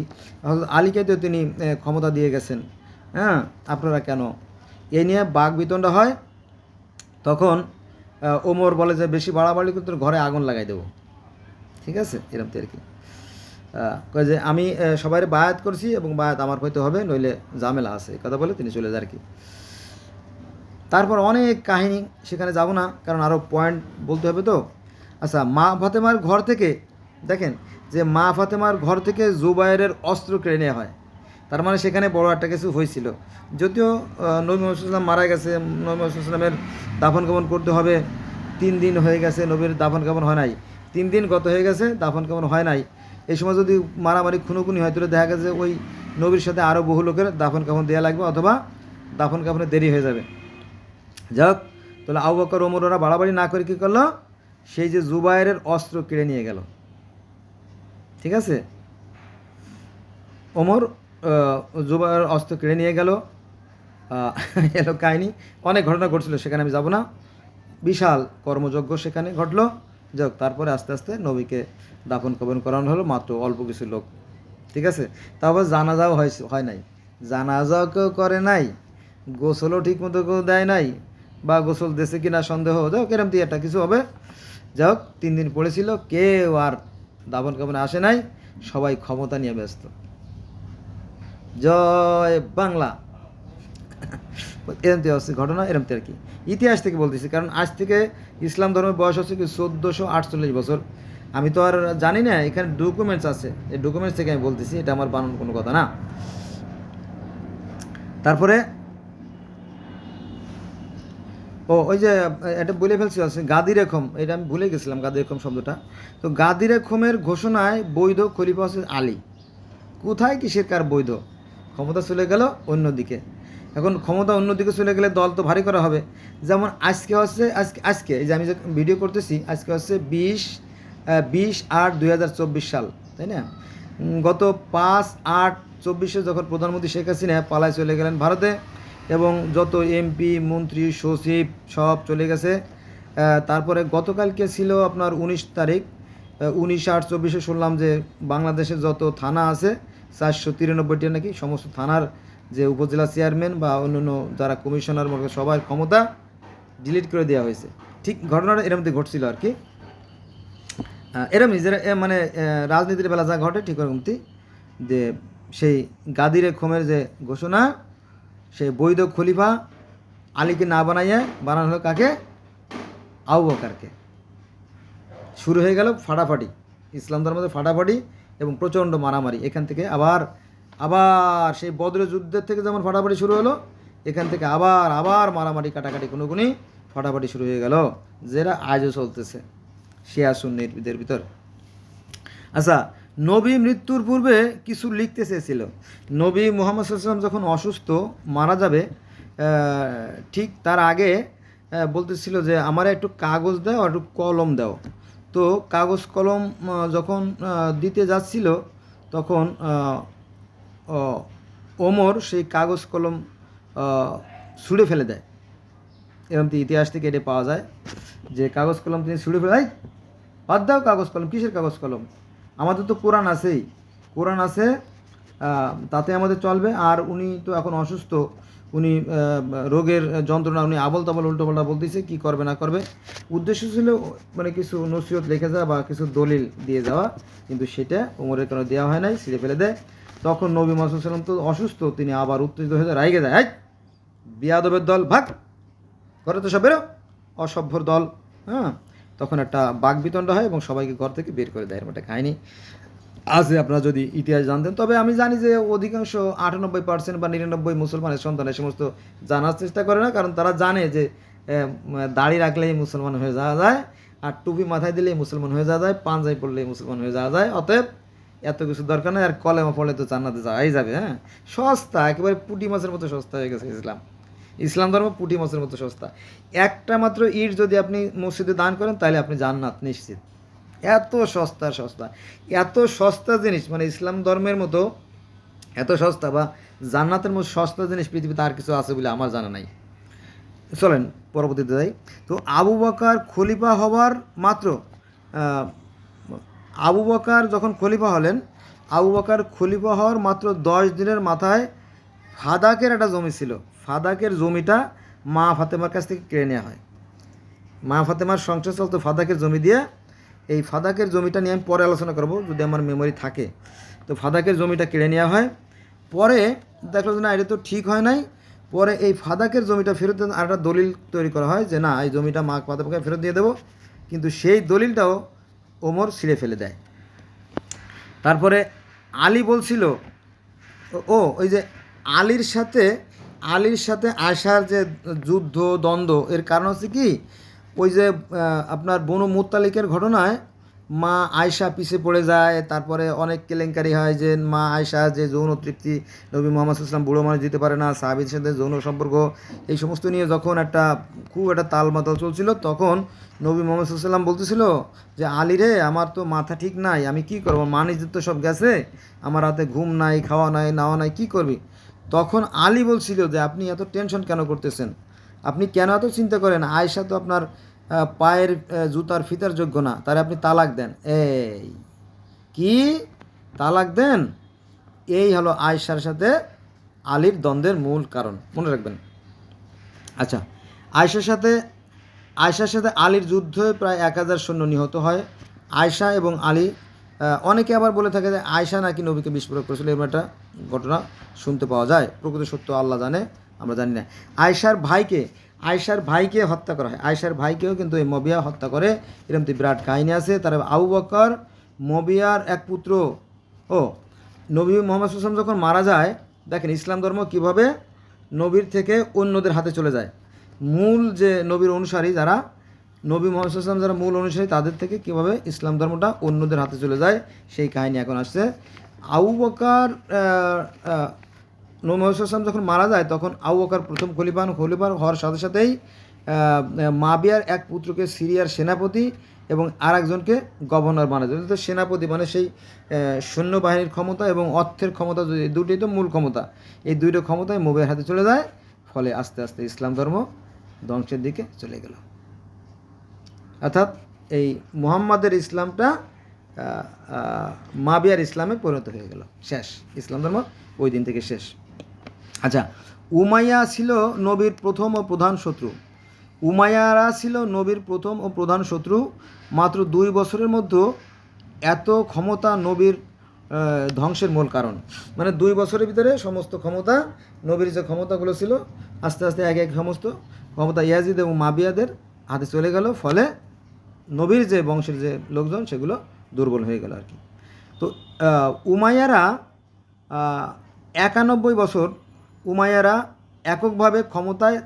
আলীকে তো তিনি ক্ষমতা দিয়ে গেছেন, হ্যাঁ, আপনারা কেন, এই নিয়ে বাক বিতণ্ডা হয়। তখন ওমর বলে যে বেশি বাড়াবাড়ি কিন্তু ঘরে আগুন লাগাই দেবো, ঠিক আছে, এরকম আর কি, কয় যে আমি সবাই বায়াত করছি এবং বায়াত আমার হইতে হবে, নইলে ঝামেলা আছে, এই কথা বলে তিনি চলে যায় আর কি। তারপর অনেক কাহিনী, সেখানে যাব না, কারণ আরও পয়েন্ট বলতে হবে তো। আচ্ছা, মা ফাতেমার ঘর থেকে দেখেন যে মা ফাতেমার ঘর থেকে জুবায়েরের অস্ত্র কেড়ে নেওয়া হয়, তার মানে সেখানে বড় একটা কিছু হয়েছিল। যদিও নবী মুহাম্মদ সাল্লাল্লাহু আলাইহি ওয়াসাল্লাম মারা গেছে, নবী মুহাম্মদ সাল্লাল্লাহু আলাইহি ওয়াসাল্লামের দাফন কাফন করতে হবে, 3 দিন হয়ে গেছে, নবীর দাফন কাফন হয় নাই, 3 দিন গত হয়ে গেছে, দাফন কাফন হয় নাই, এই সময় যদি মারামারি খুনোখুনি হয়, তাহলে দেখা গেছে ওই নবীর সাথে আরও বহু লোকের দাফন কাফন দেওয়া লাগবে, অথবা দাফন কাফনে দেরি হয়ে যাবে। যাক, তাহলে আবু বকর ওমর ওরা বাড়াবাড়ি না করে কী করলো, সেই যে জুবায়েরের অস্ত্র কেড়ে নিয়ে গেল, ঠিক আছে, ওমর জুবায়ের অস্ত্র কেড়ে নিয়ে গেল, এলো কাহিনী, অনেক ঘটনা ঘটছিল, সেখানে আমি যাব না, বিশাল কর্মযজ্ঞ সেখানে ঘটলো। যাক, তারপরে আস্তে আস্তে নবীকে দাফন কাফন করানো হলো, মাত্র অল্প কিছু লোক, ঠিক আছে। তারপর জানাজাও হয় নাই, জানাজাও কেউ করে নাই, গোসলও ঠিক মতো কেউ দেয় নাই, বা গোসল দেশে কিনা সন্দেহ, যাক এরম দিয়ে একটা কিছু হবে। যাক, 3 দিন পড়েছিল, কেউ আর দাফন কাফনে আসে নাই, সবাই ক্ষমতা নিয়ে ব্যস্ত। জয় বাংলা। এরমতে হচ্ছে ঘটনা, এরমতে আর কি ইতিহাস থেকে বলতেছি, কারণ আজ থেকে ইসলাম ধর্মের বয়স হচ্ছে কি 1448 বছর। আমি তো আর জানি না, এখানে ডকুমেন্টস আছে, এই ডকুমেন্টস থেকে আমি বলতেছি, এটা আমার বানানোর কোনো কথা না। তারপরে ওই যে এটা বলে ফেলছি আছে গাদি রেখম, এটা আমি ভুলে গেছিলাম গাদি রেখম শব্দটা। তো গাদি রেখমের ঘোষণায় বৈধ খলিফা হচ্ছে আলী। কোথায় কিসের কার বৈধ, ক্ষমতা চলে গেল অন্যদিকে। এখন ক্ষমতা অন্যদিকে চলে গেলে দল তো ভারী করা হবে। যেমন আজকে হচ্ছে আজকে এই যে আমি যে ভিডিও করতেছি, আজকে হচ্ছে 20/8/2024 সাল, তাই না? গত 5/8/24 যখন প্রধানমন্ত্রী শেখ হাসিনা পালায় চলে গেলেন ভারতে, এবং যত এমপি মন্ত্রী সচিব সব চলে গেছে। তারপরে গতকালকে ছিল আপনার 19 তারিখ, 19/8/24 শুনলাম যে বাংলাদেশের যত থানা আছে 493টা নাকি, সমস্ত থানার যে উপজেলা চেয়ারম্যান বা অন্যান্য যারা কমিশনার সবার ক্ষমতা ডিলিট করে দেওয়া হয়েছে। ঠিক ঘটনাটা এরমতে ঘটছিল আর কি, এরমই যে মানে রাজনীতির বেলা যা ঘটে ঠিক ওরকমটি, যে সেই গাদির খোমের যে ঘোষণা, সেই বৈধ খলিফা আলীকে না বানাইয়া বানানো হলো কাকে? আবু বকরকে। শুরু হয়ে গেল ফাটাফাটি, ইসলাম ধর্মে ফাটাফাটি এবং প্রচণ্ড মারামারি। এখান থেকে আবার আবার সেই বদরের যুদ্ধের থেকে যেমন ফাটাফাটি শুরু হলো, এখান থেকে আবার আবার মারামারি কাটাকাটি কোনোগুনি ফাটাফাটি শুরু হয়ে গেল, যেটা আজও চলতেছে শিয়া সুন্নিদের ভিতর। আচ্ছা, নবী মৃত্যুর পূর্বে কিছু লিখতে চেয়েছিল। নবী মুহাম্মদ সাল্লাল্লাহু আলাইহি ওয়াসাল্লাম যখন অসুস্থ মারা যাবে, ঠিক তার আগে বলতেছিল যে আমার একটু কাগজ দাও আর একটু কলম দাও। তো কাগজ কলম যখন দিতে যাচ্ছিল, তখন ওমর সেই কাগজ কলম ছুঁড়ে ফেলে দেয়। এরকম ইতিহাস থেকে এটা পাওয়া যায় যে কাগজ কলম তিনি ছুঁড়ে ফেলে, বাদ দাও কাগজ কলম, কিসের কাগজ কলম, আমাদের তো কোরআন আছেই, কোরআন আছে, তাতে আমাদের চলবে। আর উনি তো এখন অসুস্থ, উনি রোগের যন্ত্রণা, উনি আবল তাবল উল্টোপাল্টা বলতেছে, কী করবে না করবে। উদ্দেশ্য ছিল মানে কিছু নসিহত লিখে যাওয়া বা কিছু দলিল দিয়ে যাওয়া, কিন্তু সেটা ওমরের কারণে দেওয়া হয় নাই, ছিঁড়ে ফেলে দেয়। তখন নবী মুহাম্মদ সাল্লাল্লাহু আলাইহি ওয়াসাল্লাম তো অসুস্থ, তিনি আবার উত্তেজিত হয়ে যায়, রাইগে যায়, বিয়াদবের দল ভাগ ঘরে তো সব বেরো, অসভ্যর দল। হ্যাঁ, তখন একটা বাকবিতণ্ড হয় এবং সবাইকে ঘর থেকে বের করে দেয়। এরকম একটা কাহিনি আছে, আপনারা যদি ইতিহাস জানতেন। তবে আমি জানি যে অধিকাংশ 98% বা 99 মুসলমানের সন্তান এই সমস্ত জানার চেষ্টা করে না, কারণ তারা জানে যে দাড়ি রাখলেই মুসলমান হয়ে যাওয়া যায়, আর টুপি মাথায় দিলেই মুসলমান হয়ে যাওয়া যায়, পাঞ্জাবি পড়লেই মুসলমান হয়ে যাওয়া যায়। অতএব এত কিছু দরকার নেই, আর কলেমা পড়লে তো জান্নাতে যাওয়াই যাবে। হ্যাঁ, সস্তা, একেবারে পুঁটি মাছের মতো সস্তা হয়ে গেছে ইসলাম ধর্ম, পুঁটি মাছের মতো সস্তা। একটা মাত্র ইট যদি আপনি মসজিদে দান করেন, তাহলে আপনি জান্নাত নিশ্চিত। এত সস্তা, এত সস্তা জিনিস, মানে ইসলাম ধর্মের মতো এত সস্তা বা জান্নাতের মতো সস্তা জিনিস পৃথিবীতে আর কিছু আছে বলে আমার জানা নাই। চলেন পরবর্তীতে যাই। তো আবু বকর খলিফা হওয়ার মাত্র, আবু বকর যখন খলিফা হলেন, আবু বকর খলিফা হওয়ার মাত্র 10 দিনের মাথায় ফাদাকের একটা জমি ছিল, ফাদাকের জমিটা মা ফাতেমার কাছ থেকে কেড়ে নেওয়া হয়। মা ফাতেমার সংসার চলতো ফাদাকের জমি দিয়ে। এই ফাদাকের জমিটা নিয়ে আমি পরে আলোচনা করব যদি আমার মেমোরি থাকে। তো ফাদাকের জমিটা কেড়ে নেওয়া হয়, পরে দেখলো যে না, এটা তো ঠিক হয় নাই। পরে এই ফাদাকের জমিটা ফেরত আর একটা দলিল তৈরি করা হয় যে না, এই জমিটা মা ফাতেমাকে ফেরত দিয়ে দেবো, কিন্তু সেই দলিলটাও ওমর ছিঁড়ে ফেলে দেয়। তারপরে আলী বলছিল, ওই যে আলীর সাথে আয়সার যে যুদ্ধ দ্বন্দ্ব, এর কারণ হচ্ছে কি, ওই যে আপনার বনু মুত্তালিকের ঘটনায় মা আয়সা পিছে পড়ে যায়, তারপরে অনেক কেলেঙ্কারি হয় যে মা আয়সা যে যৌন তৃপ্তি নবী মুহাম্মদ সাল্লাল্লাহু আলাইহি ওয়াসাল্লাম বুড়ো মানুষ দিতে পারে না, সাহাবীদের সাথে যৌন সম্পর্ক, এই সমস্ত নিয়ে যখন খুব একটা তালমাতাল চলছিল, তখন নবী মুহাম্মদ সাল্লাল্লাহু আলাইহি ওয়াসাল্লাম বলতেছিল যে আলী রে, আমার তো মাথা ঠিক নাই, আমি কি করবো, মানিজ্য তো সব গেছে, আমার হাতে ঘুম নাই, খাওয়া নাই, নাওয়া নাই, কি করবি? তখন আলী বলছিল যে আপনি এত টেনশন কেন করতেছেন, আপনি কেন এত চিন্তা করেন, আয়েশা তো আপনার পায়ের জুতার ফিতার যোগ্য না, তারে আপনি তালাক দেন। এই কি তালাক দেন, এই হলো আয়েশার সাথে আলীর দ্বন্দ্বের মূল কারণ, মনে রাখবেন। আচ্ছা, আয়েশার সাথে আলীর যুদ্ধে প্রায় 1000 সৈন্য নিহত হয়। আয়েশা এবং আলী, অনেকে আবার বলে থাকে যে আয়েশা নাকি নবীকে বিস্ফোরক করেছিল, এরকম একটা ঘটনা শুনতে পাওয়া যায়। প্রকৃত সত্য আল্লাহ জানে, আমরা জানি না। আয়েশার ভাইকে হত্যা করা হয়, আয়েশার ভাইকেও কিন্তু এই মবিয়া হত্যা করে, এরকম বিরাট কাহিনী আছে। তার আবু বকর মবিয়ার এক পুত্র। ও নবী মোহাম্মদ সাল্লাল্লাহু আলাইহি ওয়াসাল্লাম যখন মারা যায়, দেখেন ইসলাম ধর্ম কীভাবে নবীর থেকে অন্যদের হাতে চলে যায়। মূল যে নবীর অনুসারী যারা, নবী মোহাম্মদ সাল্লাল্লাহু আলাইহি ওয়াসাল্লাম যারা মূল অনুসারী, তাদের থেকে কীভাবে ইসলাম ধর্মটা অন্যদের হাতে চলে যায়, সেই কাহিনী এখন আসছে। আবু বকর নবী মোহাম্মদ সাল্লাল্লাহু আলাইহি ওয়াসাল্লাম যখন মারা যায়, তখন আবু বকর প্রথম খলিফা হওয়ার সাথে সাথেই মাবিয়ার এক পুত্রকে সিরিয়ার সেনাপতি এবং আর একজনকে গভর্নর বানায়। তো সেনাপতি মানে সেই সৈন্যবাহিনীর ক্ষমতা এবং অর্থের ক্ষমতা, দুটোই তো মূল ক্ষমতা, এই দুইটো ক্ষমতায় মুবিয়ার হাতে চলে যায়। ফলে আস্তে আস্তে ইসলাম ধর্ম ধ্বংসের দিকে চলে গেল। অর্থাৎ এই মুহাম্মাদের ইসলামটা মাবিয়ার ইসলামে পরিণত হয়ে গেল, শেষ। ইসলাম ধর্ম ওই দিন থেকে শেষ। আচ্ছা, উমাইয়া ছিল নবীর প্রথম ও প্রধান শত্রু। উমাইয়ারা ছিল নবীর প্রথম ও প্রধান শত্রু। মাত্র 2 বছরের মধ্যে এত ক্ষমতা নবীর ধ্বংসের মূল কারণ। মানে 2 বছরের ভিতরে সমস্ত ক্ষমতা, নবীর যে ক্ষমতাগুলো ছিল, আস্তে আস্তে এক এক সমস্ত ক্ষমতা ইয়াজিদ এবং মাবিয়াদের হাতে চলে গেল। ফলে নবীর যে বংশের যে লোকজন, সেগুলো দুর্বল হয়ে গেল আর কি। তো উমাইয়ারা 91 বছর উমাইয়ারা এককভাবে ক্ষমতায়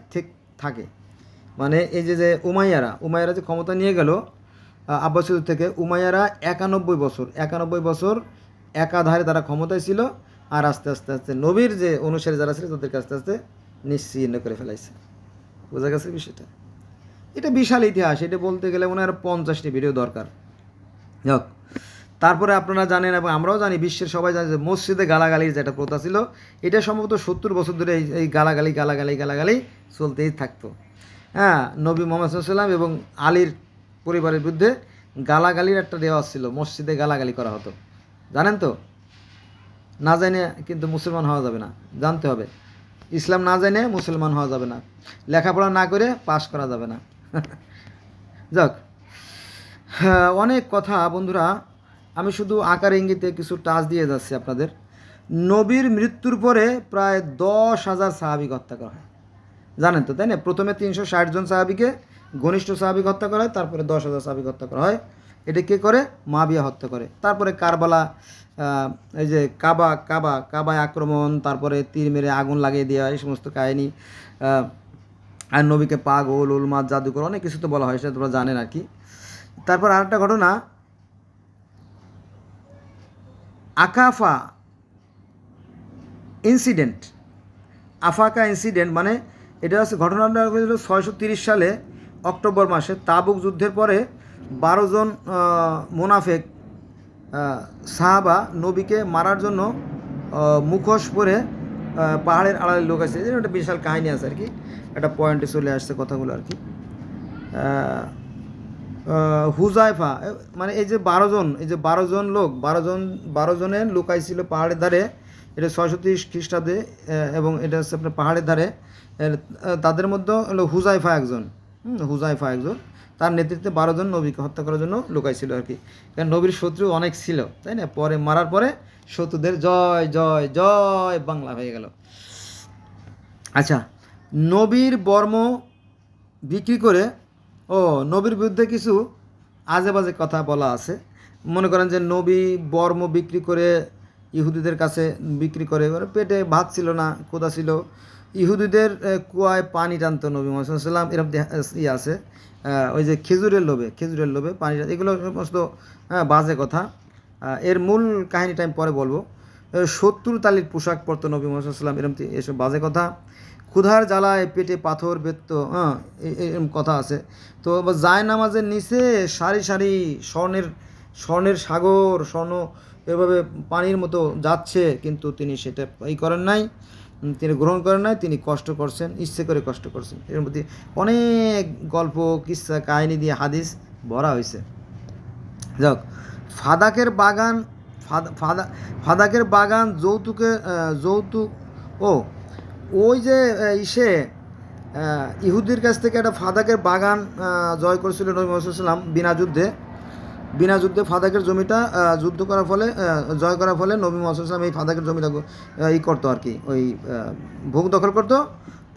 থাকে। মানে এই যে উমাইয়ারা যে ক্ষমতা নিয়ে গেল আব্বাসীয় থেকে, উমাইয়ারা 91 বছর একাধারে তারা ক্ষমতায় ছিল। আর আস্তে আস্তে নবীর যে অনুসারী যারা ছিল, তাদেরকে আস্তে আস্তে নিশ্চিহ্ন করে ফেলাইছে। বোঝা গেছে বিষয়টা? এটা বিশাল ইতিহাস, এটা বলতে গেলে মনে হয় 50টি ভিডিও দরকার। যাক, তারপরে আপনারা জানেন এবং আমরাও জানি, বিশ্বের সবাই জানে যে মসজিদে গালাগালির যেটা প্রথা ছিল, এটা সম্ভবত 70 বছর ধরে এই গালাগালি চলতেই থাকতো। হ্যাঁ, নবী মোহাম্মদ সাল্লাল্লাহু আলাইহি ওয়াসাল্লাম এবং আলীর পরিবারের বিরুদ্ধে গালাগালির একটা রেওয়াজ ছিল, মসজিদে গালাগালি করা হতো। জানেন তো? না জানে কিন্তু মুসলমান হওয়া যাবে না, জানতে হবে। ইসলাম না জানে মুসলমান হওয়া যাবে না, লেখাপড়া না করে পাশ করা যাবে না। যাক, অনেক কথা বন্ধুরা, আমি শুধু আকার ইঙ্গিতে কিছু টাচ দিয়ে যাচ্ছি আপনাদের। নবীর মৃত্যুর পরে প্রায় 10,000 সাহাবীকে হত্যা করা হয়, জানেন তো, তাই না? প্রথমে 360 জন সাহাবীকে, ঘনিষ্ঠ সাহাবীকে হত্যা করা হয়, তারপরে 10,000 সাহাবীকে হত্যা করা হয়। এটা কে করে? মাবিয়া হত্যা করে। তারপরে কারবালা, এই যে কাবায় আক্রমণ, তারপরে তীর মেরে আগুন লাগিয়ে দেওয়া, এই সমস্ত কাহিনী। আর নবীকে পাগল, উলমাদ, জাদুকর, অনেক কিছু তো বলা হয়, সেটা তোমরা জানেন আর কি। তারপর আরেকটা ঘটনা, আকাফা ইনসিডেন্ট, মানে এটা হচ্ছে ঘটনাটা হয়েছিল 630 সালে অক্টোবর মাসে, তাবুক যুদ্ধের পরে 12 জন মোনাফেক সাহাবা নবীকে মারার জন্য মুখোশ পরে পাহাড়ের আড়ালে লোক আছে। একটা বিশাল কাহিনী আছে আর কি, একটা পয়েন্টে চলে আসছে কথাগুলো আর কি। হুজাইফা, মানে এই যে 12 জন লোক, 12 জনের লুকাইছিল পাহাড়ের ধারে। এটা 630 খ্রিস্টাব্দে, এবং এটা হচ্ছে আপনার পাহাড়ের ধারে। তাদের মধ্যে হলো হুজাইফা একজন, তার নেতৃত্বে 12 জন নবীকে হত্যা করার জন্য লুকাইছিল আর কি। কারণ নবীর শত্রু অনেক ছিল, তাই না? পরে মারার পরে শত্রুদের জয় জয় জয় বাংলা হয়ে গেল। আচ্ছা, নবীর বর্ম বিক্রি করে, নবীর বিরুদ্ধে কিছু আজে বাজে কথা বলা আছে। মনে করেন যে নবী বর্ম বিক্রি করে ইহুদিদের কাছে বিক্রি করে, পেটে ভাত ছিল না, ক্ষুধা ছিল, ইহুদিদের কুয়ায় পানি টানতো নবী মুহাম্মদ সাল্লাল্লাহু আলাইহি ওয়াসাল্লাম, এরকম আছে। ওই যে খেজুরের লোভে পানি, এগুলো সমস্ত বাজে কথা। এর মূল কাহিনীটা আমি পরে বলবো। 70 তালির পোশাক পরতো নবী মুহাম্মদ সাল্লাল্লাহু আলাইহি ওয়াসাল্লাম, এরকম এসব বাজে কথা। ক্ষুধার জ্বালায় পেটে পাথর বেত্ত, এরকম কথা আছে। তো যায় নামাজের নিচে সারি সারি স্বর্ণের সাগর, স্বর্ণ এভাবে পানির মতো যাচ্ছে, কিন্তু তিনি সেটা করেন নাই, তিনি গ্রহণ করেন নাই, তিনি কষ্ট করছেন, ইচ্ছে করে কষ্ট করছেন। এর মধ্যে অনেক গল্প, কিস্সা, কাহিনী দিয়ে হাদিস ভরা হয়েছে। যাক, ফাদাকের বাগান যৌতুক ওই যে ইহুদির কাছ থেকে একটা ফাদাকের বাগান জয় করেছিল নবী মুহাম্মদ সাল্লাল্লাহু আলাইহি ওয়াসাল্লাম বিনা যুদ্ধে। ফাদাকের জমিটা যুদ্ধ করার ফলে, জয় করার ফলে নবী মুহাম্মদ সাল্লাল্লাহু আলাইহি ওয়াসাল্লাম এই ফাদাকের জমিটা করতো আর কি, ওই ভোগ দখল করতো।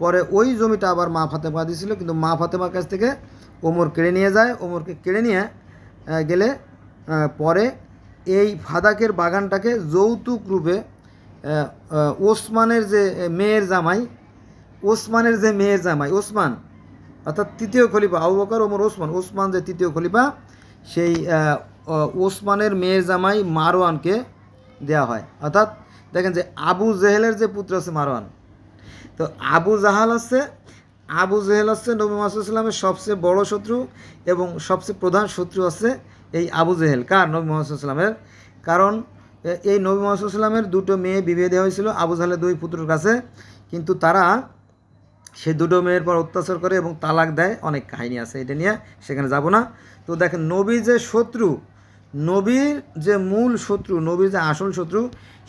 পরে ওই জমিটা আবার মা ফাতেমা দিয়েছিল, কিন্তু মা ফাতেমার কাছ থেকে ওমর কেড়ে নিয়ে যায়। ওমরকে কেড়ে নিয়ে গেলে পরে এই ফাদাকের বাগানটাকে যৌতুক রূপে ওসমানের যে মেয়ের জামাই ওসমান, অর্থাৎ তৃতীয় খলিফা, আবু বকর, ওমর, ওসমান যে তৃতীয় খলিফা, সেই ওসমানের মেয়ের জামাই মারওয়ানকে দেওয়া হয়। অর্থাৎ দেখেন যে আবু জেহেলের যে পুত্র আছে মারওয়ান, তো আবু জেহেল হচ্ছে নবী মুহাম্মদ সাল্লাল্লাহু আলাইহি ওয়াসাল্লামের সবচেয়ে বড় শত্রু এবং সবচেয়ে প্রধান শত্রু আছে এই আবু জেহেল। কার? নবী মুহাম্মদ সাল্লাল্লাহু আলাইহি ওয়াসাল্লামের। কারণ এই নবী মুহাম্মদ সাল্লাল্লাহু আলাইহি ওয়াসাল্লামের দুটো মেয়ে বিবাহ দেওয়া হয়েছিল আবু জেহেলের দুই পুত্রের কাছে, কিন্তু তারা সে দুটো মেয়ের পর অত্যাচার করে এবং তালাক দেয়। অনেক কাহিনী আছে, এটা নিয়ে সেখানে যাব না। তো দেখেন, নবীর যে শত্রু, নবীর যে মূল শত্রু, নবীর যে আসল শত্রু,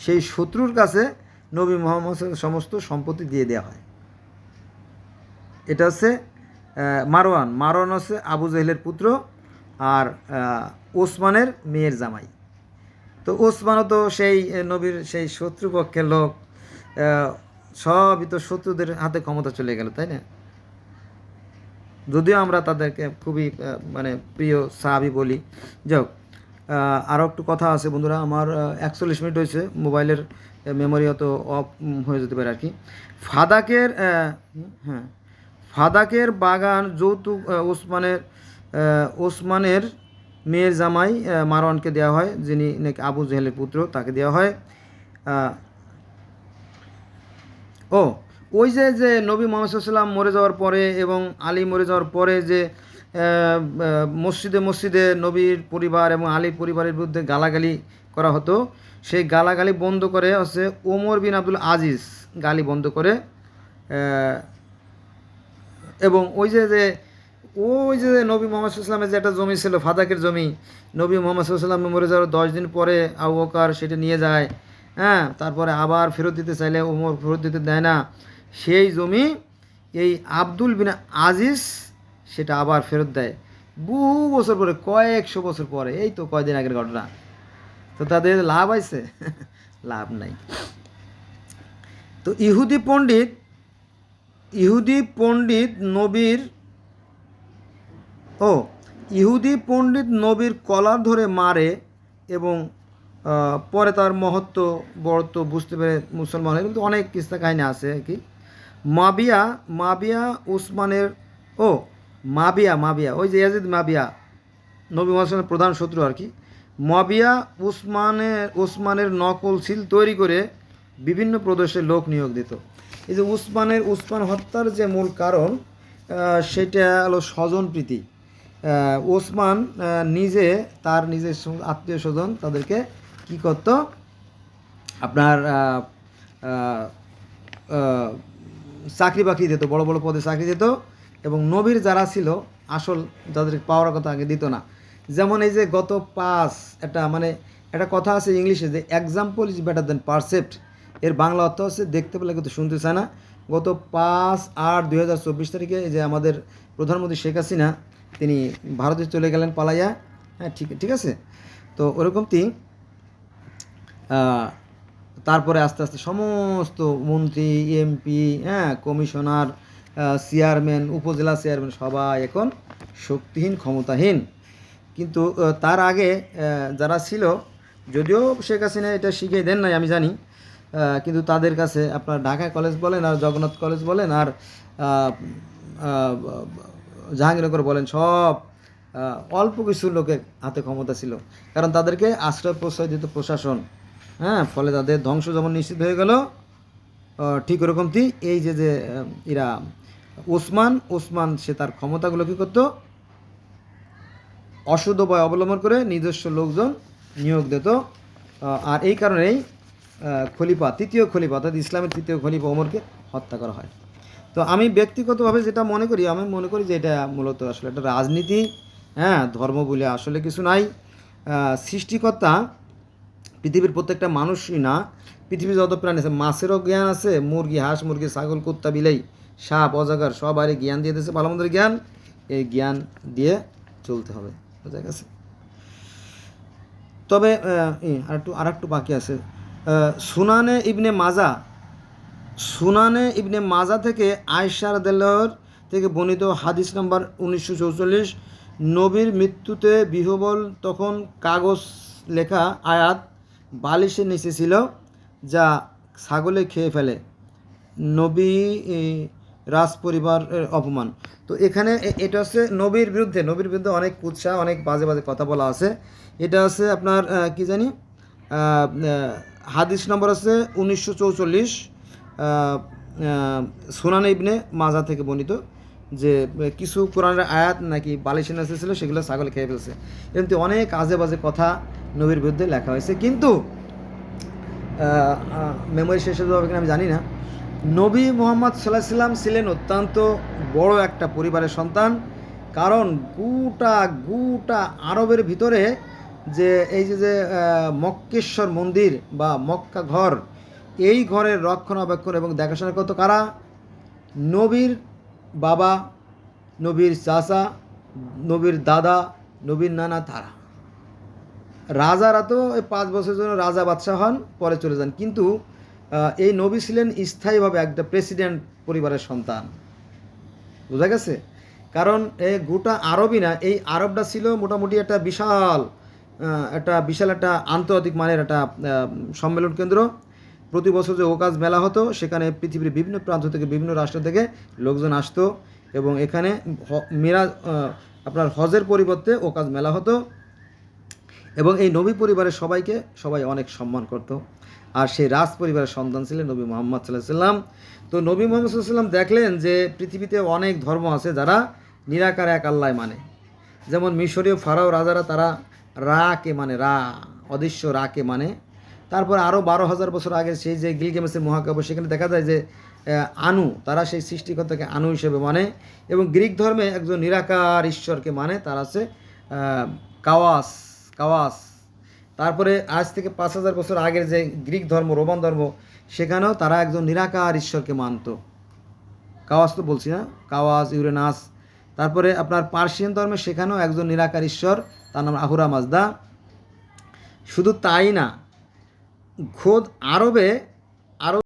সেই শত্রুর কাছে নবী মুহাম্মদের সমস্ত সম্পত্তি দিয়ে দেওয়া হয়। এটা হচ্ছে মারওয়ান হচ্ছে আবু জেহেলের পুত্র আর ওসমানের মেয়ের জামাই। তো ওসমানও তো সেই নবীর সেই শত্রুপক্ষের লোক, সবই তো শত্রুদের হাতে ক্ষমতা চলে গেল, তাই না? যদিও আমরা তাদেরকে খুবই মানে প্রিয় সাহাবী বলি। যাই হোক, আরও একটু কথা আছে বন্ধুরা। আমার 41 মিনিট হয়েছে, মোবাইলের মেমোরি হয়তো অফ হয়ে যেতে পারে আর কি। ফাদাকের বাগান যৌতুক ওসমানের মেয়ের জামাই মারওয়ানকে দেওয়া হয়, যিনি নাকি আবু জেহেলের পুত্র, তাকে দেওয়া হয়। ওই যে নবী মুহাম্মদ সাল্লাল্লাহু আলাইহি ওয়াসাল্লাম মরে যাওয়ার পরে এবং আলী মরে যাওয়ার পরে যে মসজিদে নবীর পরিবার এবং আলীর পরিবারের বিরুদ্ধে গালাগালি করা হতো, সেই গালাগালি বন্ধ করে হচ্ছে ওমর বিন আব্দুল আজিজ গালি বন্ধ করে। এবং ওই যে নবী মুহাম্মদ সাল্লাল্লাহু আলাইহি ওয়াসাল্লামের যে একটা জমি ছিল, ফাদাকের জমি, নবী মুহাম্মদ সাল্লাল্লাহু আলাইহি ওয়াসাল্লাম মরে যাওয়ার 10 দিন পরে আবু বকর সেটা নিয়ে যায়। তারপরে আবার ফেরত দিতে চাইলে ওমর ফেরত দিতে দেয় না। সেই জমি এই আব্দুল বিন আজিজ সেটা আবার ফেরত দেয় বহু বছর পরে, কয়েকশো বছর পরে। এই তো কয়দিন আগের ঘটনা। তো তাদের লাভ আছে? লাভ নাই। তো ইহুদি পণ্ডিত নবীর কলার ধরে মারে এবং পরে তার মহত্ব বড়ত্ব বুঝতে পেরে মুসলমান হয়। কিন্তু অনেক কিস্সা কাহিনী আছে আর কি। মাবিয়া উসমানের মাবিয়া ওই যে ইয়াজিদ মাবিয়া, নবী মুহাম্মদের প্রধান শত্রু আর কি। মাবিয়া উসমানের নকল সিল তৈরি করে বিভিন্ন প্রদেশে লোক নিয়োগ দিত। এই যে উসমান হত্যার যে মূল কারণ, সেটা হলো স্বজনপ্রীতি। ওসমান নিজে তার নিজের আত্মীয় স্বজন তাদেরকে কী করতো, আপনার চাকরি বাকরি দিত, বড় বড় পদে চাকরি দিত, এবং নবীর যারা ছিল আসল, যাদের পাওয়ার কথা আগে দিত না। যেমন এই যে গত 5 একটা কথা আছে ইংলিশে যে example is better then percept, এর বাংলা অর্থ হচ্ছে দেখতে পেলে কিন্তু শুনতে চায় না। গত 5/8/2024 তারিখে এই যে আমাদের প্রধানমন্ত্রী শেখ হাসিনা, তিনি ভারতে চলে গেলেন পালাইয়া। ঠিক আছে। তো ওরকমটি তারপরে আস্তে আস্তে সমস্ত মন্ত্রী, এমপি, কমিশনার, চেয়ারম্যান, উপজেলা চেয়ারম্যান সবাই এখন শক্তিহীন, ক্ষমতাহীন। কিন্তু তার আগে যারা ছিল, যদিও শেখ হাসিনা এটা শিখিয়ে দেন নাই আমি জানি, কিন্তু তাদের কাছে আপনার ঢাকা কলেজ বলেন আর জগন্নাথ কলেজ বলেন আর জাহাঙ্গীরনগর বলেন, সব অল্প কিছু লোকের হাতে ক্ষমতা ছিল। কারণ তাদেরকে আশ্রয় প্রশ্রয় দিত প্রশাসন। ফলে তাদের ধ্বংস যেমন নিশ্চিত হয়ে গেল, ঠিক ওরকমটি এই যে এরা ওসমান সে তার ক্ষমতাগুলো কী করতো, অশুদ্ধ উপায় অবলম্বন করে নিজস্ব লোকজন নিয়োগ দিত। আর এই কারণেই তৃতীয় খলিফা অর্থাৎ ইসলামের তৃতীয় খলিফা ওমরকে হত্যা করা হয়। তো আমি ব্যক্তিগতভাবে যেটা মনে করি যে এটা মূলত আসলে একটা রাজনীতি। ধর্ম বলে আসলে কিছু নাই। সৃষ্টিকর্তা পৃথিবীর প্রত্যেকটা মানুষই না, পৃথিবীর যত প্রাণী আছে, মাছেরও জ্ঞান আছে, মুরগি, হাঁস মুরগি, ছাগল, কুত্তা, বিলাই, সাপ, অজগর সবারই জ্ঞান দিয়ে দিয়েছে, ভালো মন্দের জ্ঞান। এই জ্ঞান দিয়ে চলতে হবে, বোঝা গেছে? তবে আর একটু বাকি আছে। সুনানে ইবনে মাজা সুনানে ইবনে মাজা থেকে আয়েশা রাদিয়াল্লাহু থেকে বর্ণিত হাদিস নাম্বার 1944, নবীর মৃত্যুতে বিহবল তখন কাগজ লেখা আয়াত বালিশের নিচে ছিল, যা ছাগলে খেয়ে ফেলে। নবী রাজ পরিবারের অপমান। তো এখানে এটা হচ্ছে নবীর বিরুদ্ধে অনেক কুৎসা, অনেক বাজে বাজে কথা বলা আছে। এটা হচ্ছে আপনার কি জানি হাদিস নম্বর আছে 1944, সুনানে ইবনে মাজা থেকে বর্ণিত, যে কিছু কোরআনের আয়াত নাকি বালিশের নিচে ছিল, সেগুলো ছাগল খেয়ে ফেলছে। এমনি অনেক আজে বাজে কথা নবীর বিরুদ্ধে লেখা হয়েছে। কিন্তু মেমোরি শেষ হয়ে যাবে কিনা আমি জানি না। নবী মুহাম্মদ সাল্লাল্লাহু আলাইহি সাল্লাম ছিলেন অত্যন্ত বড় একটা পরিবারের সন্তান। কারণ গোটা আরবের ভিতরে যে এই যে মক্কেশ্বর মন্দির বা মক্কা ঘর, এই ঘরের রক্ষণাবেক্ষণ এবং দেখাশোনা করতো কারা? নবীর বাবা, নবীর চাচা, নবীর দাদা, নবীর নানা, তারা। রাজারা তো 5 বছরের জন্য রাজা বাদশাহ হন, পরে চলে যান। কিন্তু এই নবী ছিলেন স্থায়ীভাবে একটা প্রেসিডেন্ট পরিবারের সন্তান। বোঝা গেছে? কারণ এই গোটা আরবই না, এই আরবটা ছিল মোটামুটি একটা বিশাল একটা আন্তর্জাতিক মানের একটা সম্মেলন কেন্দ্র। প্রতি বছর যে ওকাজ মেলা হতো, সেখানে পৃথিবীর বিভিন্ন প্রান্ত থেকে, বিভিন্ন রাষ্ট্র থেকে লোকজন আসতো, এবং এখানে আপনার হজের পরিবর্তে ওকাজ মেলা হতো। এবং এই নবী পরিবারের সবাই অনেক সম্মান করত। আর সেই রাজ পরিবারের সন্তান ছিলেন নবী মুহাম্মদ সাল্লাল্লাহু আলাইহি সাল্লাম। তো নবী মুহাম্মদ সাল্লাল্লাহু আলাইহি সাল্লাম দেখলেন যে পৃথিবীতে অনেক ধর্ম আছে যারা নিরাকার এক আল্লাহ মানে। যেমন মিশরীয় ফারাও রাজারা, তারা রাকে মানে, অদৃশ্য রাকে মানে। তারপর আরও 12,000 বছর আগে সেই যে গিলগামেশের মহাকাব্য, সেখানে দেখা যায় যে তারা সেই সৃষ্টিকর্তাকে আনু হিসেবে মানে। এবং গ্রিক ধর্মে একজন নিরাকার ঈশ্বরকে মানে, তারা আছে কাওয়াস। তারপরে আজ থেকে 5,000 বছর আগের যে গ্রিক ধর্ম, রোমান ধর্ম, সেখানেও তারা একজন নিরাকার ঈশ্বরকে মানত। কাওয়াস তো বলছি না, কাওয়াস, ইউরেনাস। তারপরে আপনার পার্সিয়ান ধর্মে, সেখানেও একজন নিরাকার ঈশ্বর, তার নাম আহুরা মাজদা। শুধু তাই না, খোদ আরবে